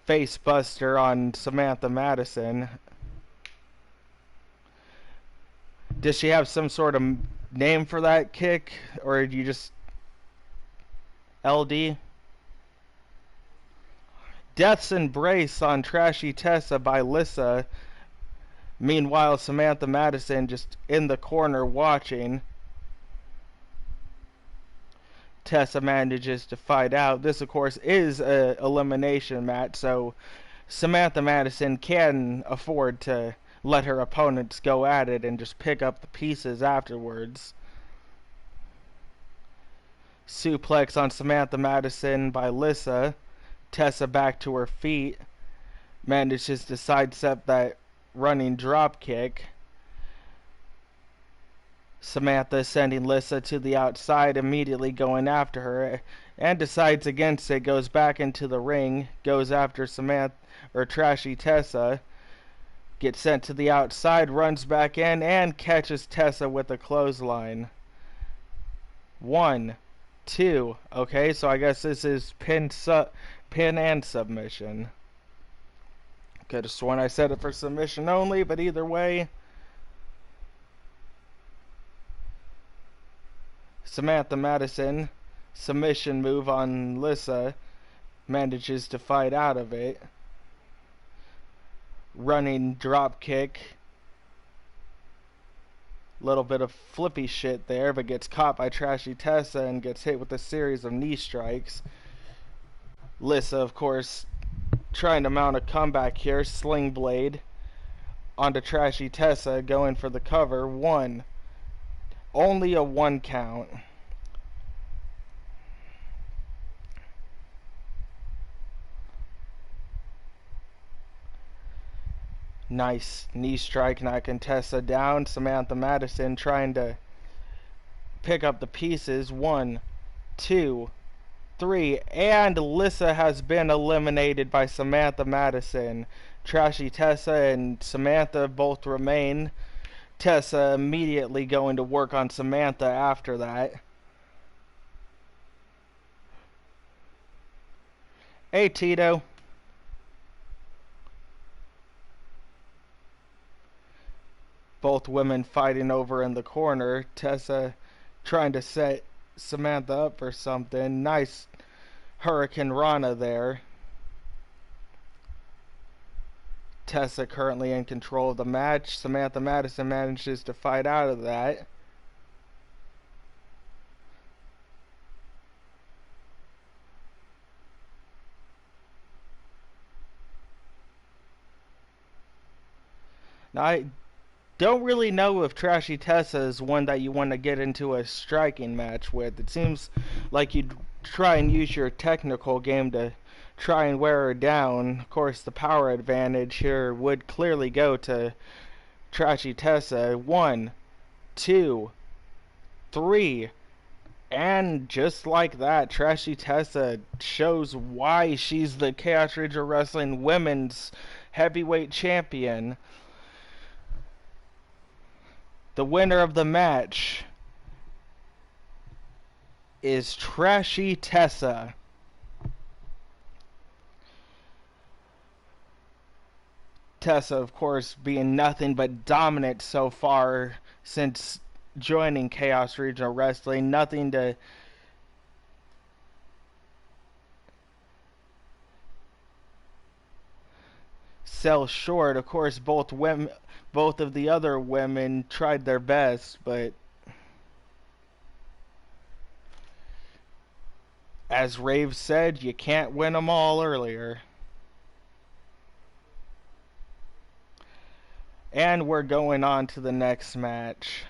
Face buster on Samantha Madison. Does she have some sort of name for that kick, or do you just LD? Death's Embrace on Trashy Tessa by Lyssa. Meanwhile, Samantha Madison just in the corner watching. Tessa manages to fight out. This, of course, is an elimination match, so Samantha Madison can afford to let her opponents go at it and just pick up the pieces afterwards. Suplex on Samantha Madison by Lyssa. Tessa back to her feet. Manages to sidestep that running drop kick. Samantha sending Lyssa to the outside, immediately going after her, and decides against it, goes back into the ring, goes after Samantha or Trashy Tessa, gets sent to the outside, runs back in, and catches Tessa with a clothesline. 1, 2. Okay, so I guess this is pin and submission. Could have sworn I said it for submission only, but either way. Samantha Madison, submission move on Lyssa, manages to fight out of it. Running drop kick. Little bit of flippy shit there, but gets caught by Trashy Tessa and gets hit with a series of knee strikes. Lyssa, of course, trying to mount a comeback here. Sling blade onto Trashy Tessa, going for the cover. 1. Only a 1 count. Nice knee strike, knocking Tessa down. Samantha Madison trying to pick up the pieces. 1, 2, 3. And Lyssa has been eliminated by Samantha Madison. Trashy Tessa and Samantha both remain. Tessa immediately going to work on Samantha after that. Hey, Tito. Both women fighting over in the corner. Tessa trying to set Samantha up for something. Nice Hurricane Rana there. Tessa currently in control of the match. Samantha Madison manages to fight out of that. Now, I don't really know if Trashy Tessa is one that you want to get into a striking match with. It seems like you'd try and use your technical game to try and wear her down. Of course, the power advantage here would clearly go to Trashy Tessa. 1, 2, 3. And just like that, Trashy Tessa shows why she's the Chaos Regional Wrestling Women's Heavyweight Champion. The winner of the match is Trashy Tessa. Tessa, of course, being nothing but dominant so far since joining Chaos Regional Wrestling. Nothing to sell short. Of course, both of the other women tried their best, but as Rave said, you can't win them all earlier. And we're going on to the next match.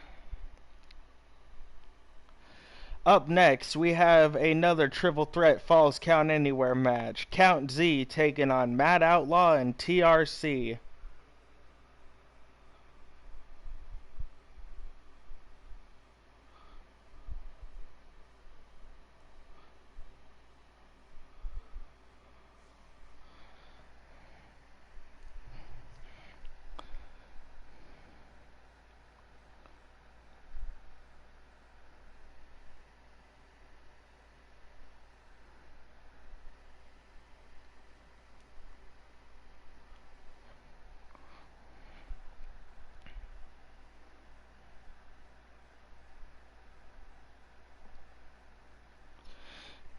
Up next, we have another Triple Threat Falls Count Anywhere match. Count Z taking on Mad Outlaw and TRC.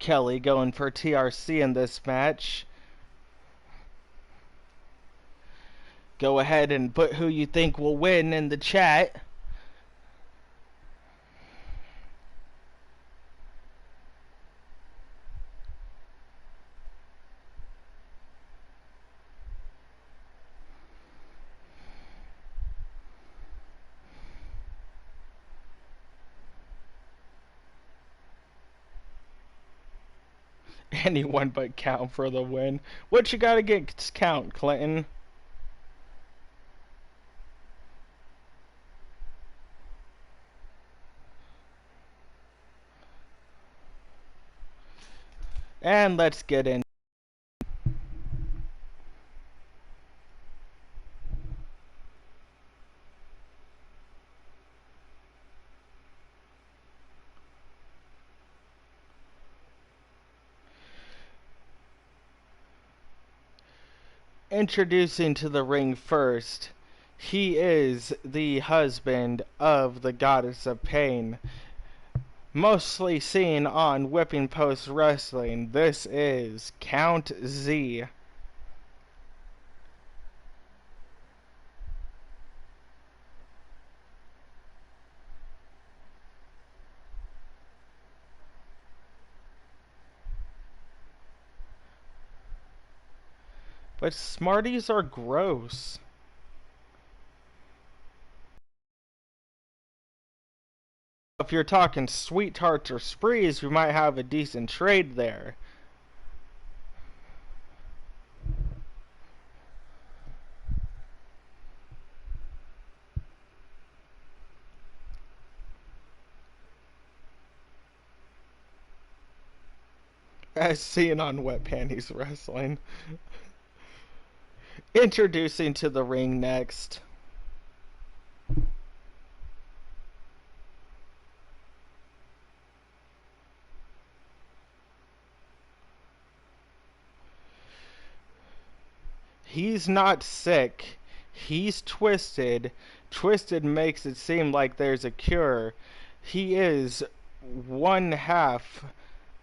Kelly going for TRC in this match. Go ahead and put who you think will win in the chat. Anyone but Count for the win. What you gotta get Count, Clinton? And let's get in. Introducing to the ring first, he is the husband of the Goddess of Pain. Mostly seen on Whipping Post Wrestling, this is Count Z. But Smarties are gross. If you're talking sweet tarts or sprees, we might have a decent trade there. As seen on Wet Panties Wrestling. Introducing to the ring next. He's not sick. He's twisted. Twisted makes it seem like there's a cure. He is one half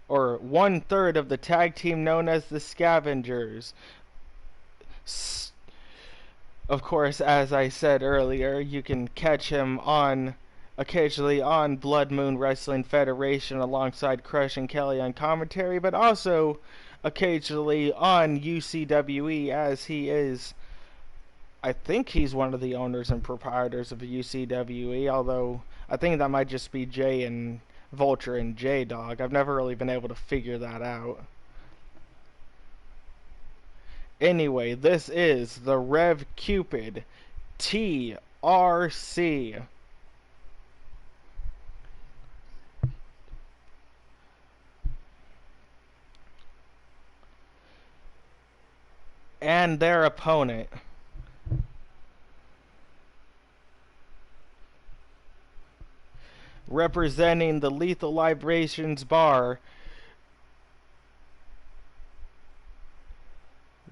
or 1/3 of the tag team known as the Scavengers. Of course, as I said earlier, you can catch him on occasionally on Blood Moon Wrestling Federation alongside Crush and Kelly on commentary, but also occasionally on UCWE, as he is, I think he's one of the owners and proprietors of UCWE, although I think that might just be Jay and Vulture and J-Dog. I've never really been able to figure that out. Anyway, this is the Rev Cupid TRC. And their opponent. Representing the Lethal Libations Bar,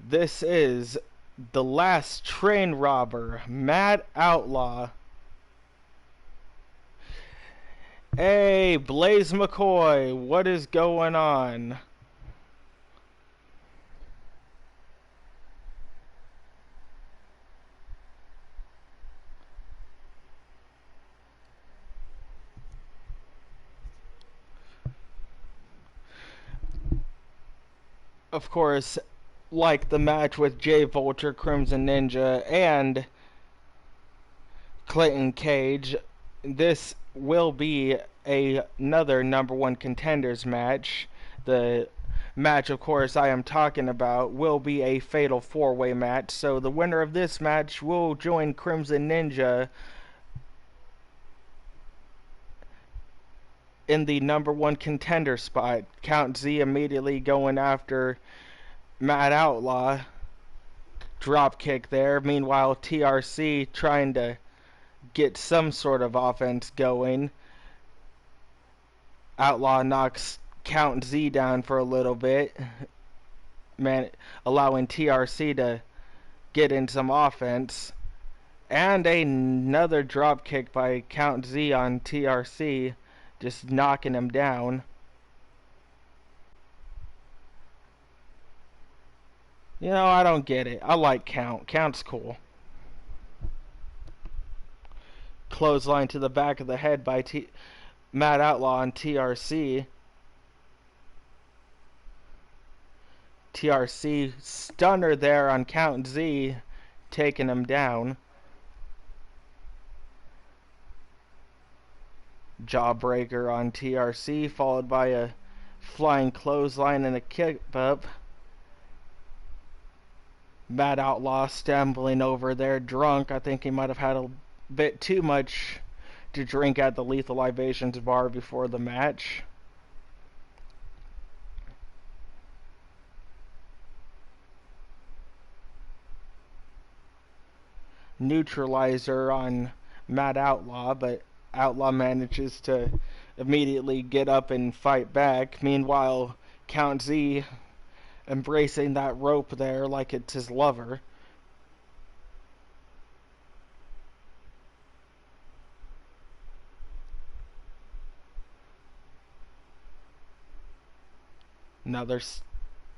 this is the last train robber, Mad Outlaw. Hey, Blaze McCoy, what is going on? Of course, like the match with Jay Vulture, Crimson Ninja, and Clinton Cage, this will be another number one contenders match. The match, of course, I am talking about will be a fatal four-way match. So the winner of this match will join Crimson Ninja in the number one contender spot. Count Z immediately going after Mad Outlaw. Drop kick there. Meanwhile, TRC trying to get some sort of offense going. Outlaw knocks Count Z down for a little bit, allowing TRC to get in some offense. And another drop kick by Count Z on TRC, just knocking him down. You know, I don't get it. I like Count. Count's cool. Clothesline to the back of the head by Mad Outlaw on TRC. TRC stunner there on Count Z, taking him down. Jawbreaker on TRC, followed by a flying clothesline and a kick up. Mad Outlaw stumbling over there drunk. I think he might have had a bit too much to drink at the Lethal Libations bar before the match. Neutralizer on Mad Outlaw, but Outlaw manages to immediately get up and fight back. Meanwhile, Count Z embracing that rope there like it's his lover. Another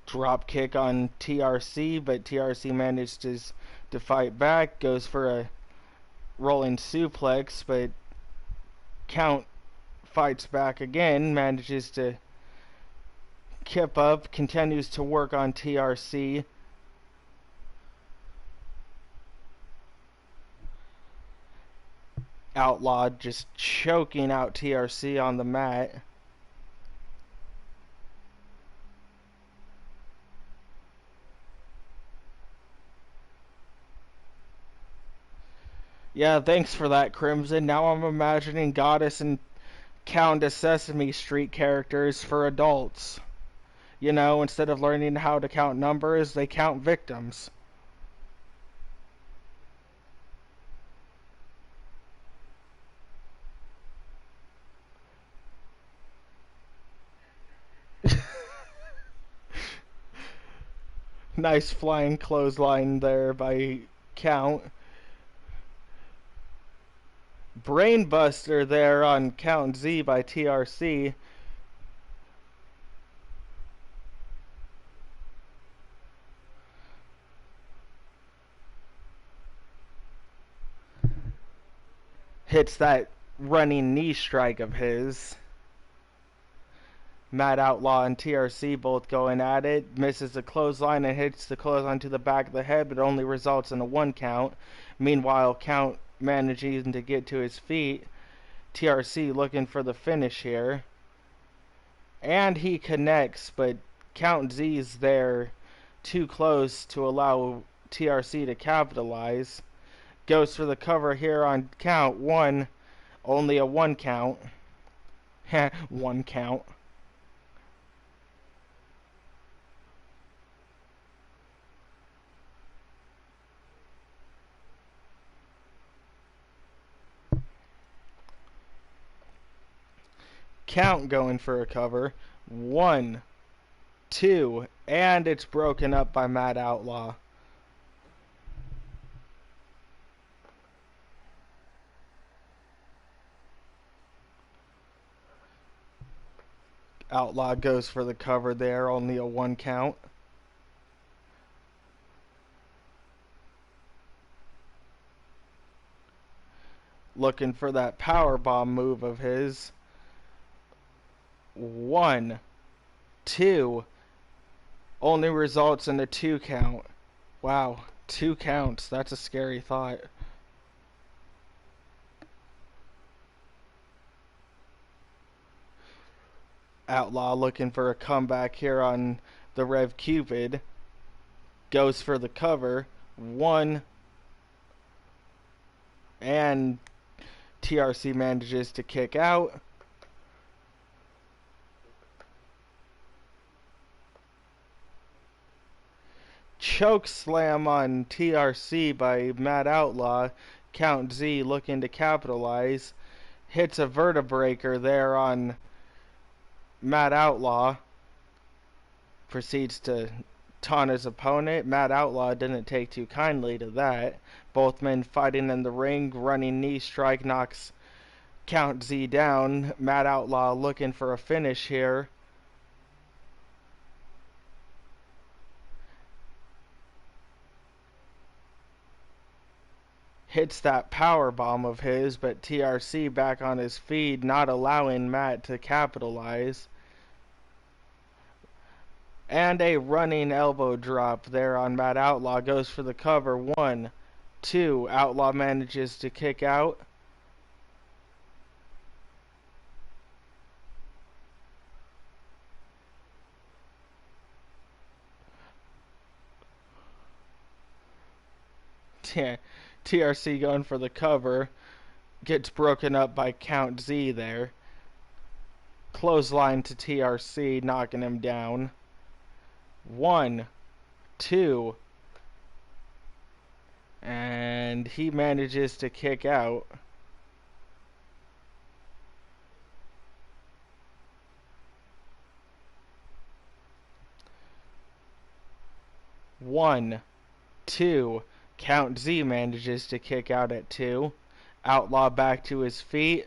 drop kick on TRC, but TRC manages to fight back, goes for a rolling suplex, but Count fights back again, manages to kip up, continues to work on TRC. Outlaw just choking out TRC on the mat. Yeah, thanks for that, Crimson. Now I'm imagining Goddess and Countess Sesame Street characters for adults. You know, instead of learning how to count numbers, they count victims. Nice flying clothesline there by Count. Brainbuster there on Count Z by TRC. Hits that running knee strike of his. Matt Outlaw and TRC both going at it. Misses the clothesline and hits the clothesline to the back of the head, but only results in a 1 count. Meanwhile, Count managing to get to his feet. TRC looking for the finish here. And he connects, but Count Z's there too close to allow TRC to capitalize. Goes for the cover here on count 1. Only a 1 count. 1 count. Count going for a cover. 1, 2, and it's broken up by Matt Outlaw. Outlaw goes for the cover there, only a 1 count. Looking for that powerbomb move of his. 1, 2, only results in a 2 count. Wow, 2 counts. That's a scary thought. Outlaw looking for a comeback here on the Rev Cupid. Goes for the cover. 1, and TRC manages to kick out. Choke slam on TRC by Matt Outlaw. Count Z looking to capitalize. Hits a vertebraker there on Matt Outlaw. Proceeds to taunt his opponent. Matt Outlaw didn't take too kindly to that. Both men fighting in the ring. Running knee strike knocks Count Z down. Matt Outlaw looking for a finish here. Hits that power bomb of his, but TRC back on his feet, not allowing Matt to capitalize. And a running elbow drop there on Matt Outlaw. Goes for the cover. 1, 2. Outlaw manages to kick out. TRC going for the cover. Gets broken up by Count Z there. Clothesline to TRC, knocking him down. 1, 2. And he manages to kick out. One, 2. Count Z manages to kick out at 2. Outlaw back to his feet.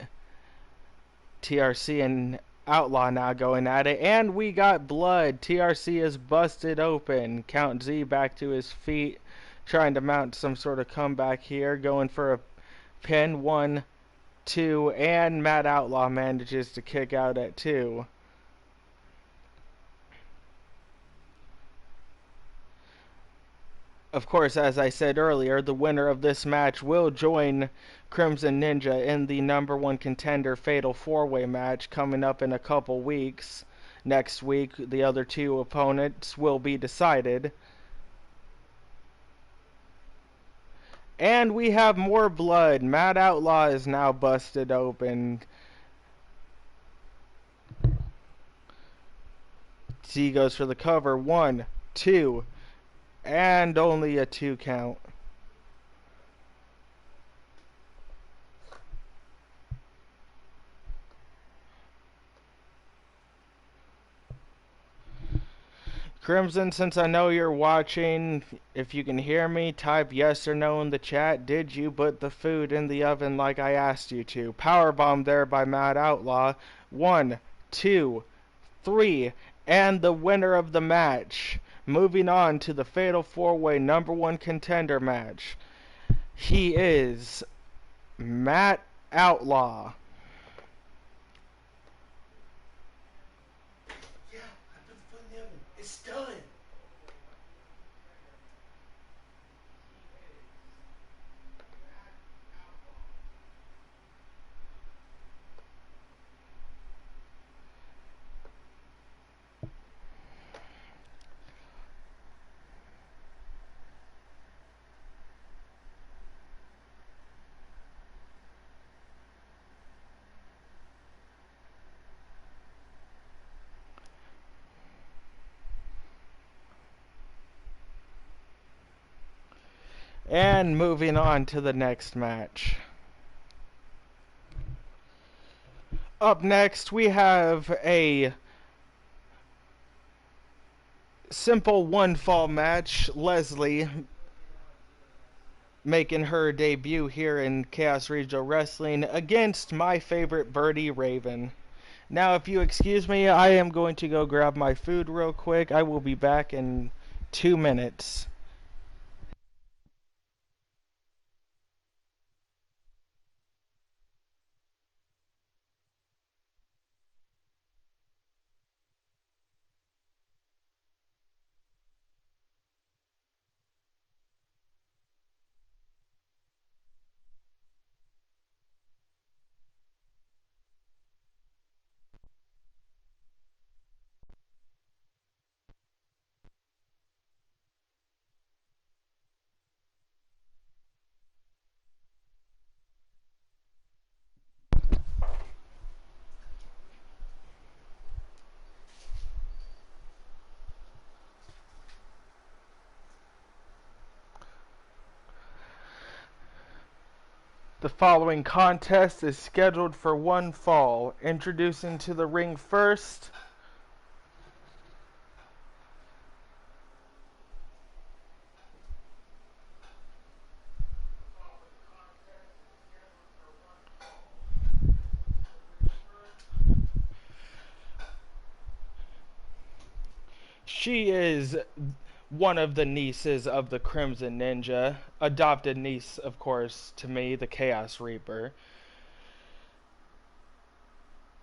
TRC and Outlaw now going at it. And we got blood. TRC is busted open. Count Z back to his feet. Trying to mount some sort of comeback here. Going for a pin. 1, 2. And Matt Outlaw manages to kick out at 2. Of course, as I said earlier, the winner of this match will join Crimson Ninja in the #1 contender Fatal 4-Way match coming up in a couple weeks. Next week, the other 2 opponents will be decided. And we have more blood. Matt Outlaw is now busted open. Z goes for the cover. 1, 2. And only a 2 count. Crimson, since I know you're watching, if you can hear me, type yes or no in the chat. Did you put the food in the oven like I asked you to? Powerbomb there by Matt Outlaw. 1, 2, 3. And the winner of the match. Moving on to the Fatal 4-Way #1 contender match. He is Matt Outlaw. And moving on to the next match. Up next, we have a simple one fall match. Leslie making her debut here in Chaos Regional Wrestling against my favorite birdie, Raven. Now, if you excuse me, I am going to go grab my food real quick. I will be back in 2 minutes. The following contest is scheduled for one fall. Introducing to the ring first, she is one of the nieces of the Crimson Ninja. Adopted niece, of course, to me, the Chaos Reaper.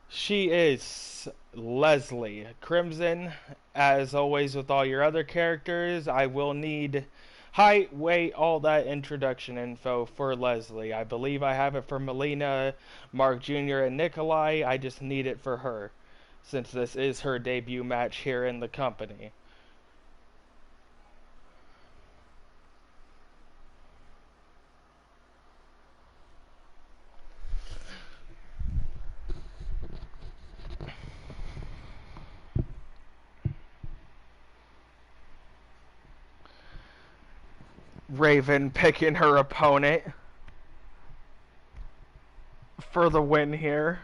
She is Leslie Crimson. As always with all your other characters, I will need height, weight, all that introduction info for Leslie. I believe I have it for Melina, Mark Jr., and Nikolai. I just need it for her, since this is her debut match here in the company. Raven picking her opponent for the win here.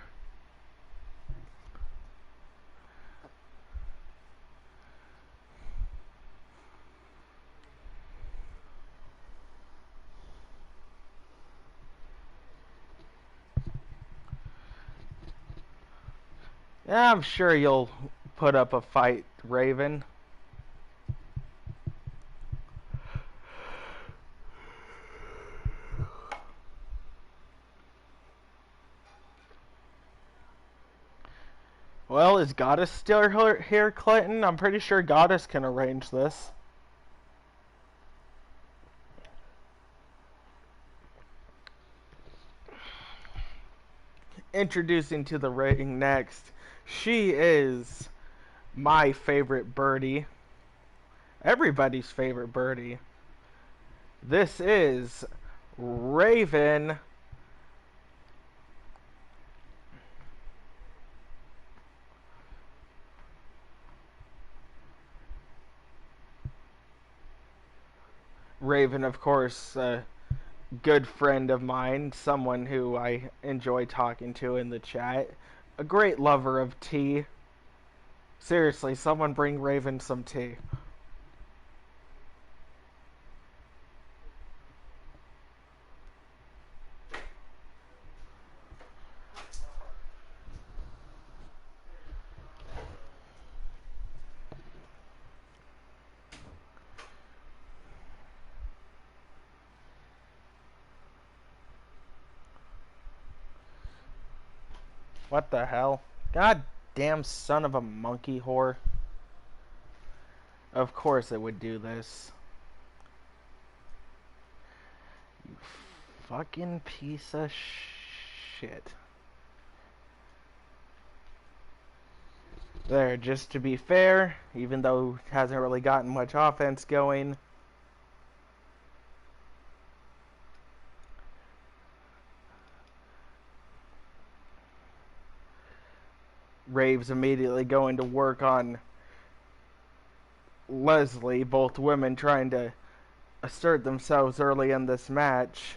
Yeah, I'm sure you'll put up a fight, Raven. Well, is Goddess still here, Clinton? I'm pretty sure Goddess can arrange this. Introducing to the ring next, she is my favorite birdie. Everybody's favorite birdie. This is Raven. Raven, of course, a good friend of mine, someone who I enjoy talking to in the chat. A great lover of tea. Seriously, someone bring Raven some tea. What the hell? God damn son of a monkey whore. Of course it would do this. You fucking piece of shit. There, just to be fair, even though it hasn't really gotten much offense going. Rave's immediately going to work on Leslie, both women trying to assert themselves early in this match.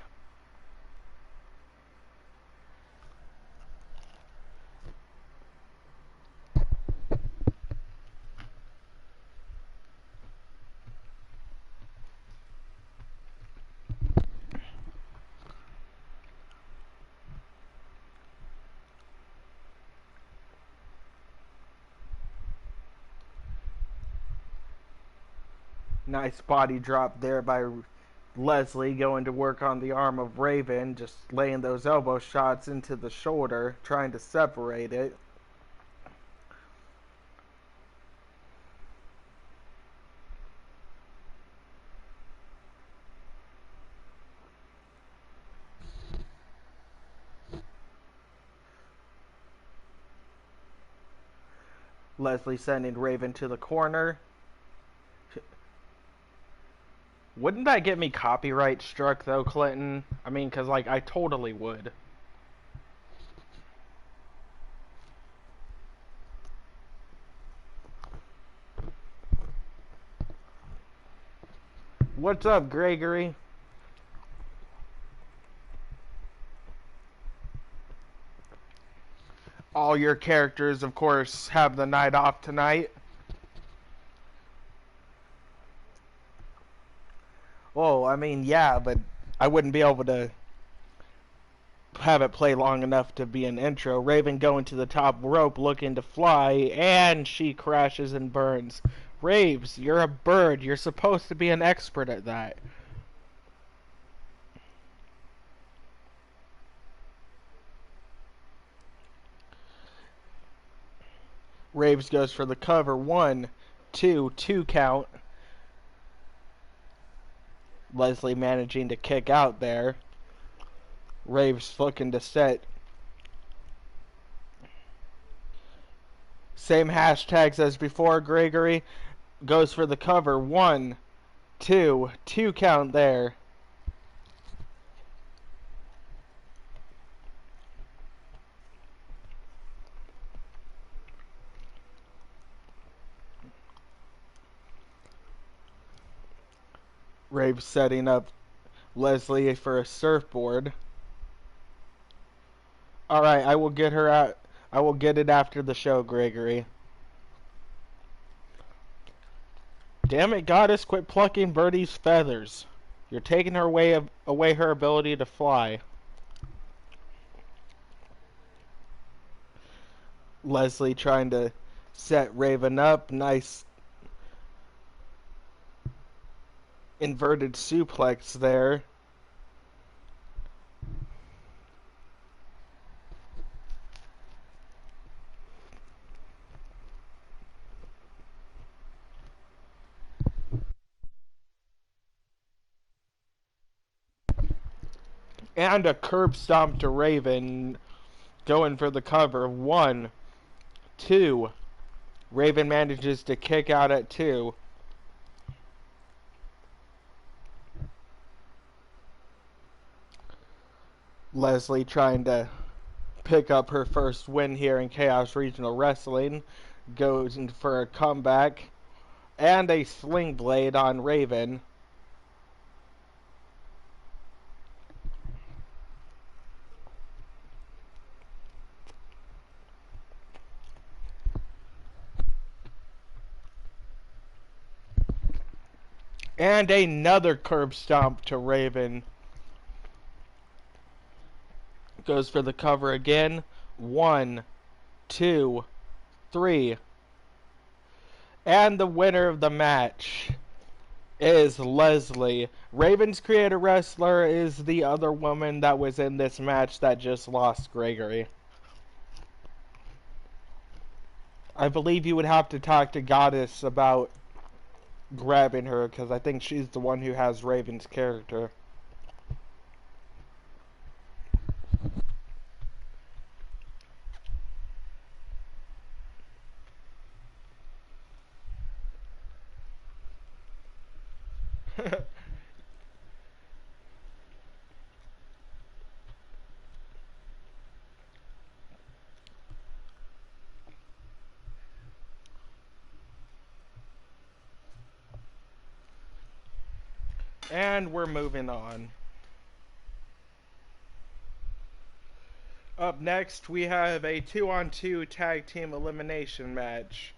Nice body drop there by Leslie, going to work on the arm of Raven, just laying those elbow shots into the shoulder, trying to separate it. Leslie sending Raven to the corner. Wouldn't that get me copyright struck though, Clinton? I mean, cause like I totally would. What's up, Gregory? All your characters, of course, have the night off tonight. Well, I mean, yeah, but I wouldn't be able to have it play long enough to be an intro. Raven going to the top rope looking to fly, and she crashes and burns. Raves, you're a bird. You're supposed to be an expert at that. Raves goes for the cover. 1, 2, 2 count. Leslie managing to kick out there. Raves looking to set. Same hashtags as before, Gregory. Goes for the cover. 1, 2, 2 count there. Raves setting up Leslie for a surfboard. Alright, I will get her out. I will get it after the show, Gregory. Damn it, goddess, quit plucking Birdie's feathers. You're taking her away her ability to fly. Leslie trying to set Raven up. Nice inverted suplex there. And a curb stomp to Raven. Going for the cover. 1, 2. Raven manages to kick out at 2. Leslie trying to pick up her first win here in Chaos Regional Wrestling. Goes in for a comeback. And a sling blade on Raven. And another curb stomp to Raven. Goes for the cover again. 1, 2, 3. And the winner of the match is Leslie. Raven's creator wrestler is the other woman that was in this match that just lost, Gregory. I believe you would have to talk to Goddess about grabbing her, because I think she's the one who has Raven's character. And we're moving on. Up next, we have a 2-on-2 tag team elimination match.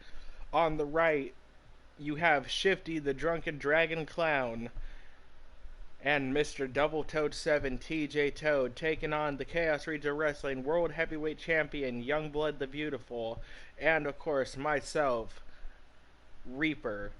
On the right, you have Shifty the Drunken Dragon Clown and Mr. Double Toad 7 TJ Toad taking on the Chaos Region Wrestling World Heavyweight Champion Youngblood the Beautiful, and of course myself, Reaper.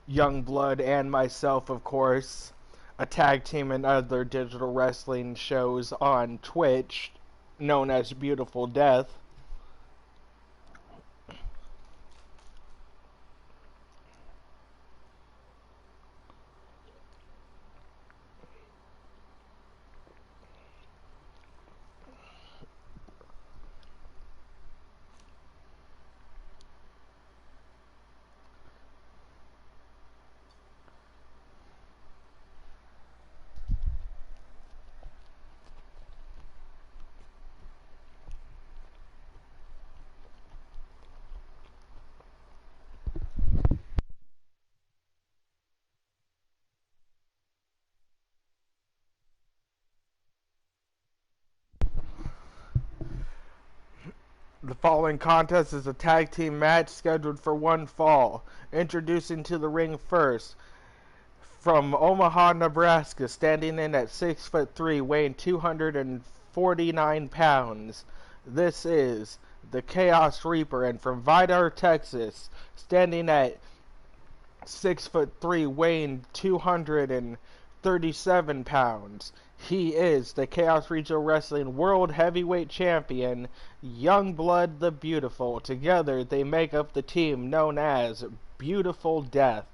Youngblood and myself, of course, a tag team in other digital wrestling shows on Twitch, known as Beautiful Death. The following contest is a tag team match scheduled for one fall. Introducing to the ring first, from Omaha, Nebraska, standing in at 6'3", weighing 249 pounds. This is the Chaos Reaper, and from Vidar, Texas, standing at 6'3", weighing 237 pounds. He is the Chaos Regional Wrestling World Heavyweight Champion, Youngblood the Beautiful. Together, they make up the team known as Beautiful Death.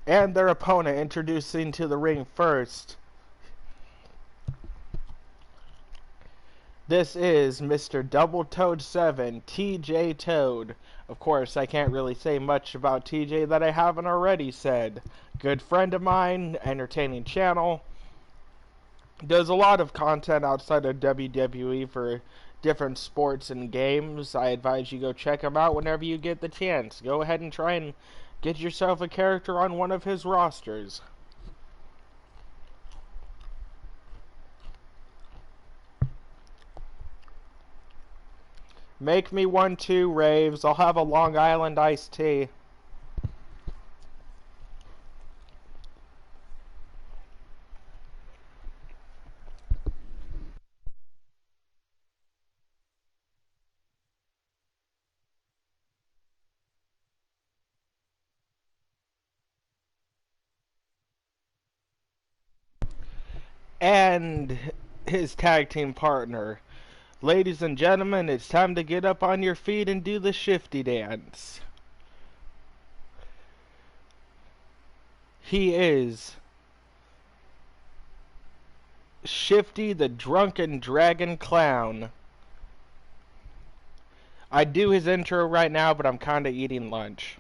And their opponent, introducing to the ring first, this is Mr. Double Toad 7, TJ Toad. Of course, I can't really say much about TJ that I haven't already said. Good friend of mine, entertaining channel. Does a lot of content outside of WWE for different sports and games. I advise you go check him out whenever you get the chance. Go ahead and try and get yourself a character on one of his rosters. Make me one too, Raves. I'll have a Long Island iced tea. And his tag team partner. Ladies and gentlemen, it's time to get up on your feet and do the shifty dance. He is Shifty the Drunken Dragon Clown. I'd do his intro right now, but I'm kinda eating lunch.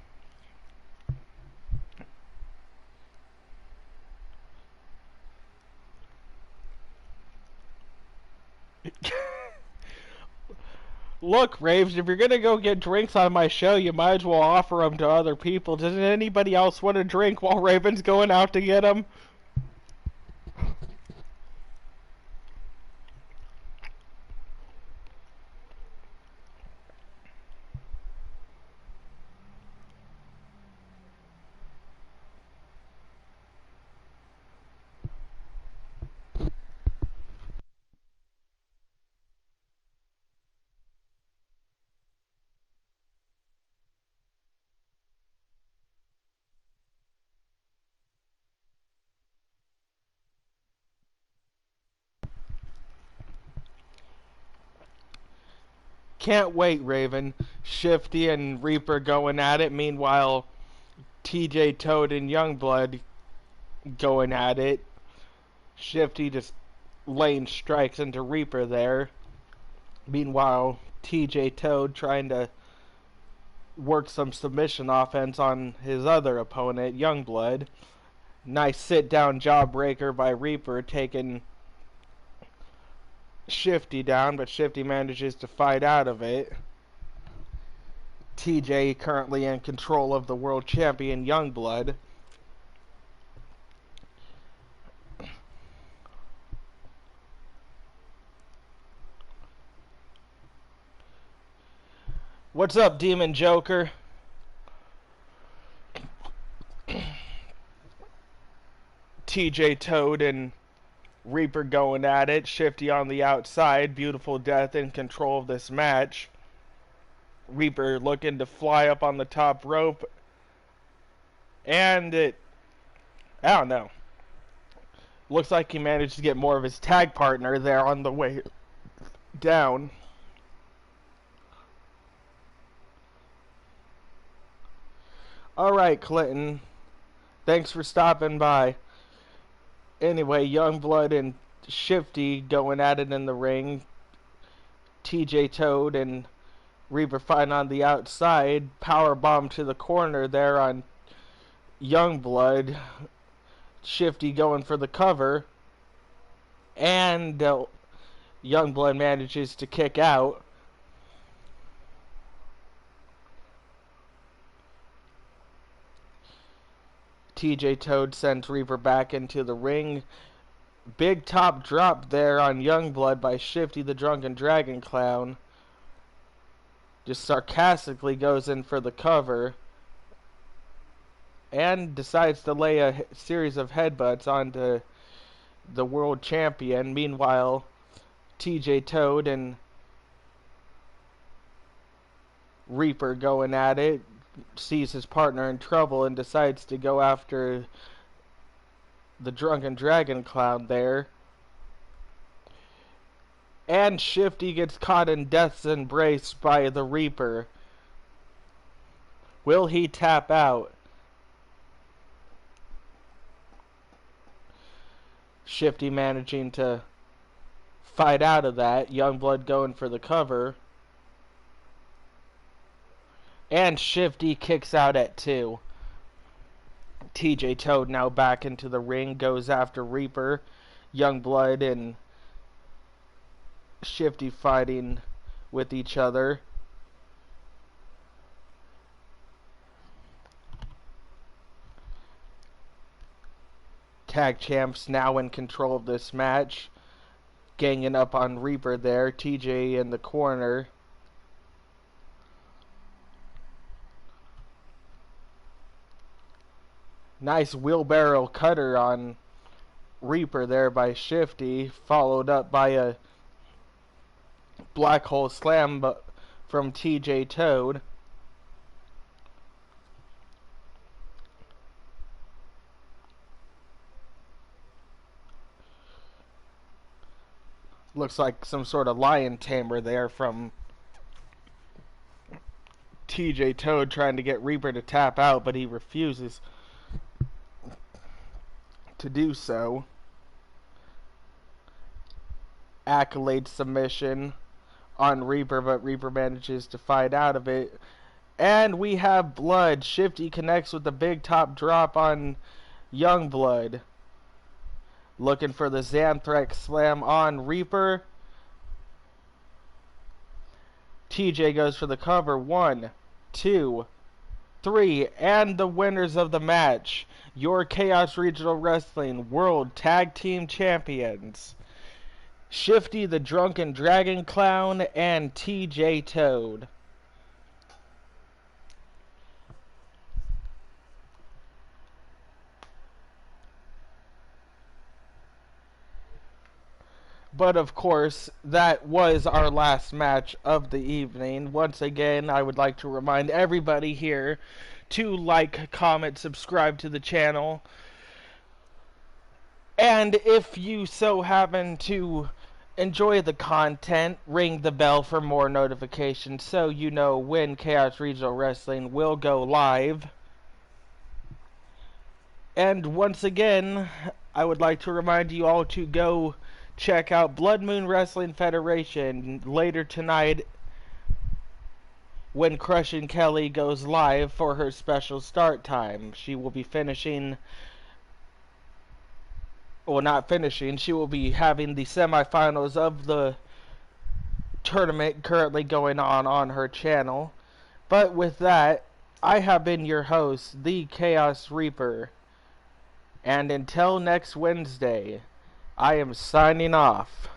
Look, Raves, if you're gonna go get drinks on my show, you might as well offer them to other people. Doesn't anybody else want a drink while Raven's going out to get them? can't wait, Raven. Shifty and Reaper going at it. Meanwhile, TJ Toad and Youngblood going at it. Shifty just laying strikes into Reaper there. Meanwhile, TJ Toad trying to work some submission offense on his other opponent, Youngblood. Nice sit-down jawbreaker by Reaper, taking Shifty down, but Shifty manages to fight out of it. TJ currently in control of the world champion, Youngblood. What's up, Demon Joker? TJ Toad and Reaper going at it. Shifty on the outside. Beautiful Death in control of this match. Reaper looking to fly up on the top rope. And I don't know. Looks like he managed to get more of his tag partner there on the way down. Alright, Clinton. Thanks for stopping by. Anyway, Youngblood and Shifty going at it in the ring. TJ Toad and Reaper fighting on the outside. Powerbomb to the corner there on Youngblood. Shifty going for the cover. And Youngblood manages to kick out. TJ Toad sends Reaper back into the ring. Big top drop there on Youngblood by Shifty the Drunken Dragon Clown. Just sarcastically goes in for the cover. And decides to lay a series of headbutts onto the world champion. Meanwhile, TJ Toad and Reaper going at it. Sees his partner in trouble and decides to go after the Drunken Dragon Clown there. And Shifty gets caught in Death's embrace by the Reaper. Will he tap out? Shifty managing to fight out of that. Youngblood going for the cover. And Shifty kicks out at 2. TJ Toad now back into the ring, goes after Reaper. Youngblood and Shifty fighting with each other. Tag champs now in control of this match. Ganging up on Reaper there. TJ in the corner. Nice wheelbarrow cutter on Reaper there by Shifty, followed up by a black hole slam from TJ Toad. Looks like some sort of lion tamer there from TJ Toad trying to get Reaper to tap out, but he refuses to do so. Accolade submission on Reaper, but Reaper manages to fight out of it. And we have blood. Shifty connects with the big top drop on Youngblood. Looking for the Xanthrax slam on Reaper. TJ goes for the cover. 1, 2, 3. And the winners of the match, your Chaos Regional Wrestling World Tag Team Champions, Shifty the Drunken Dragon Clown and TJ Toad. But of course, that was our last match of the evening. Once again, I would like to remind everybody here to like, comment, subscribe to the channel. And if you so happen to enjoy the content, ring the bell for more notifications so you know when Chaos Regional Wrestling will go live. And once again, I would like to remind you all to go check out Blood Moon Wrestling Federation later tonight when Crushing Kelly goes live for her special start time. She will be finishing, well, not finishing, she will be having the semifinals of the tournament currently going on her channel. But with that, I have been your host, the Chaos Reaper. And until next Wednesday, I am signing off.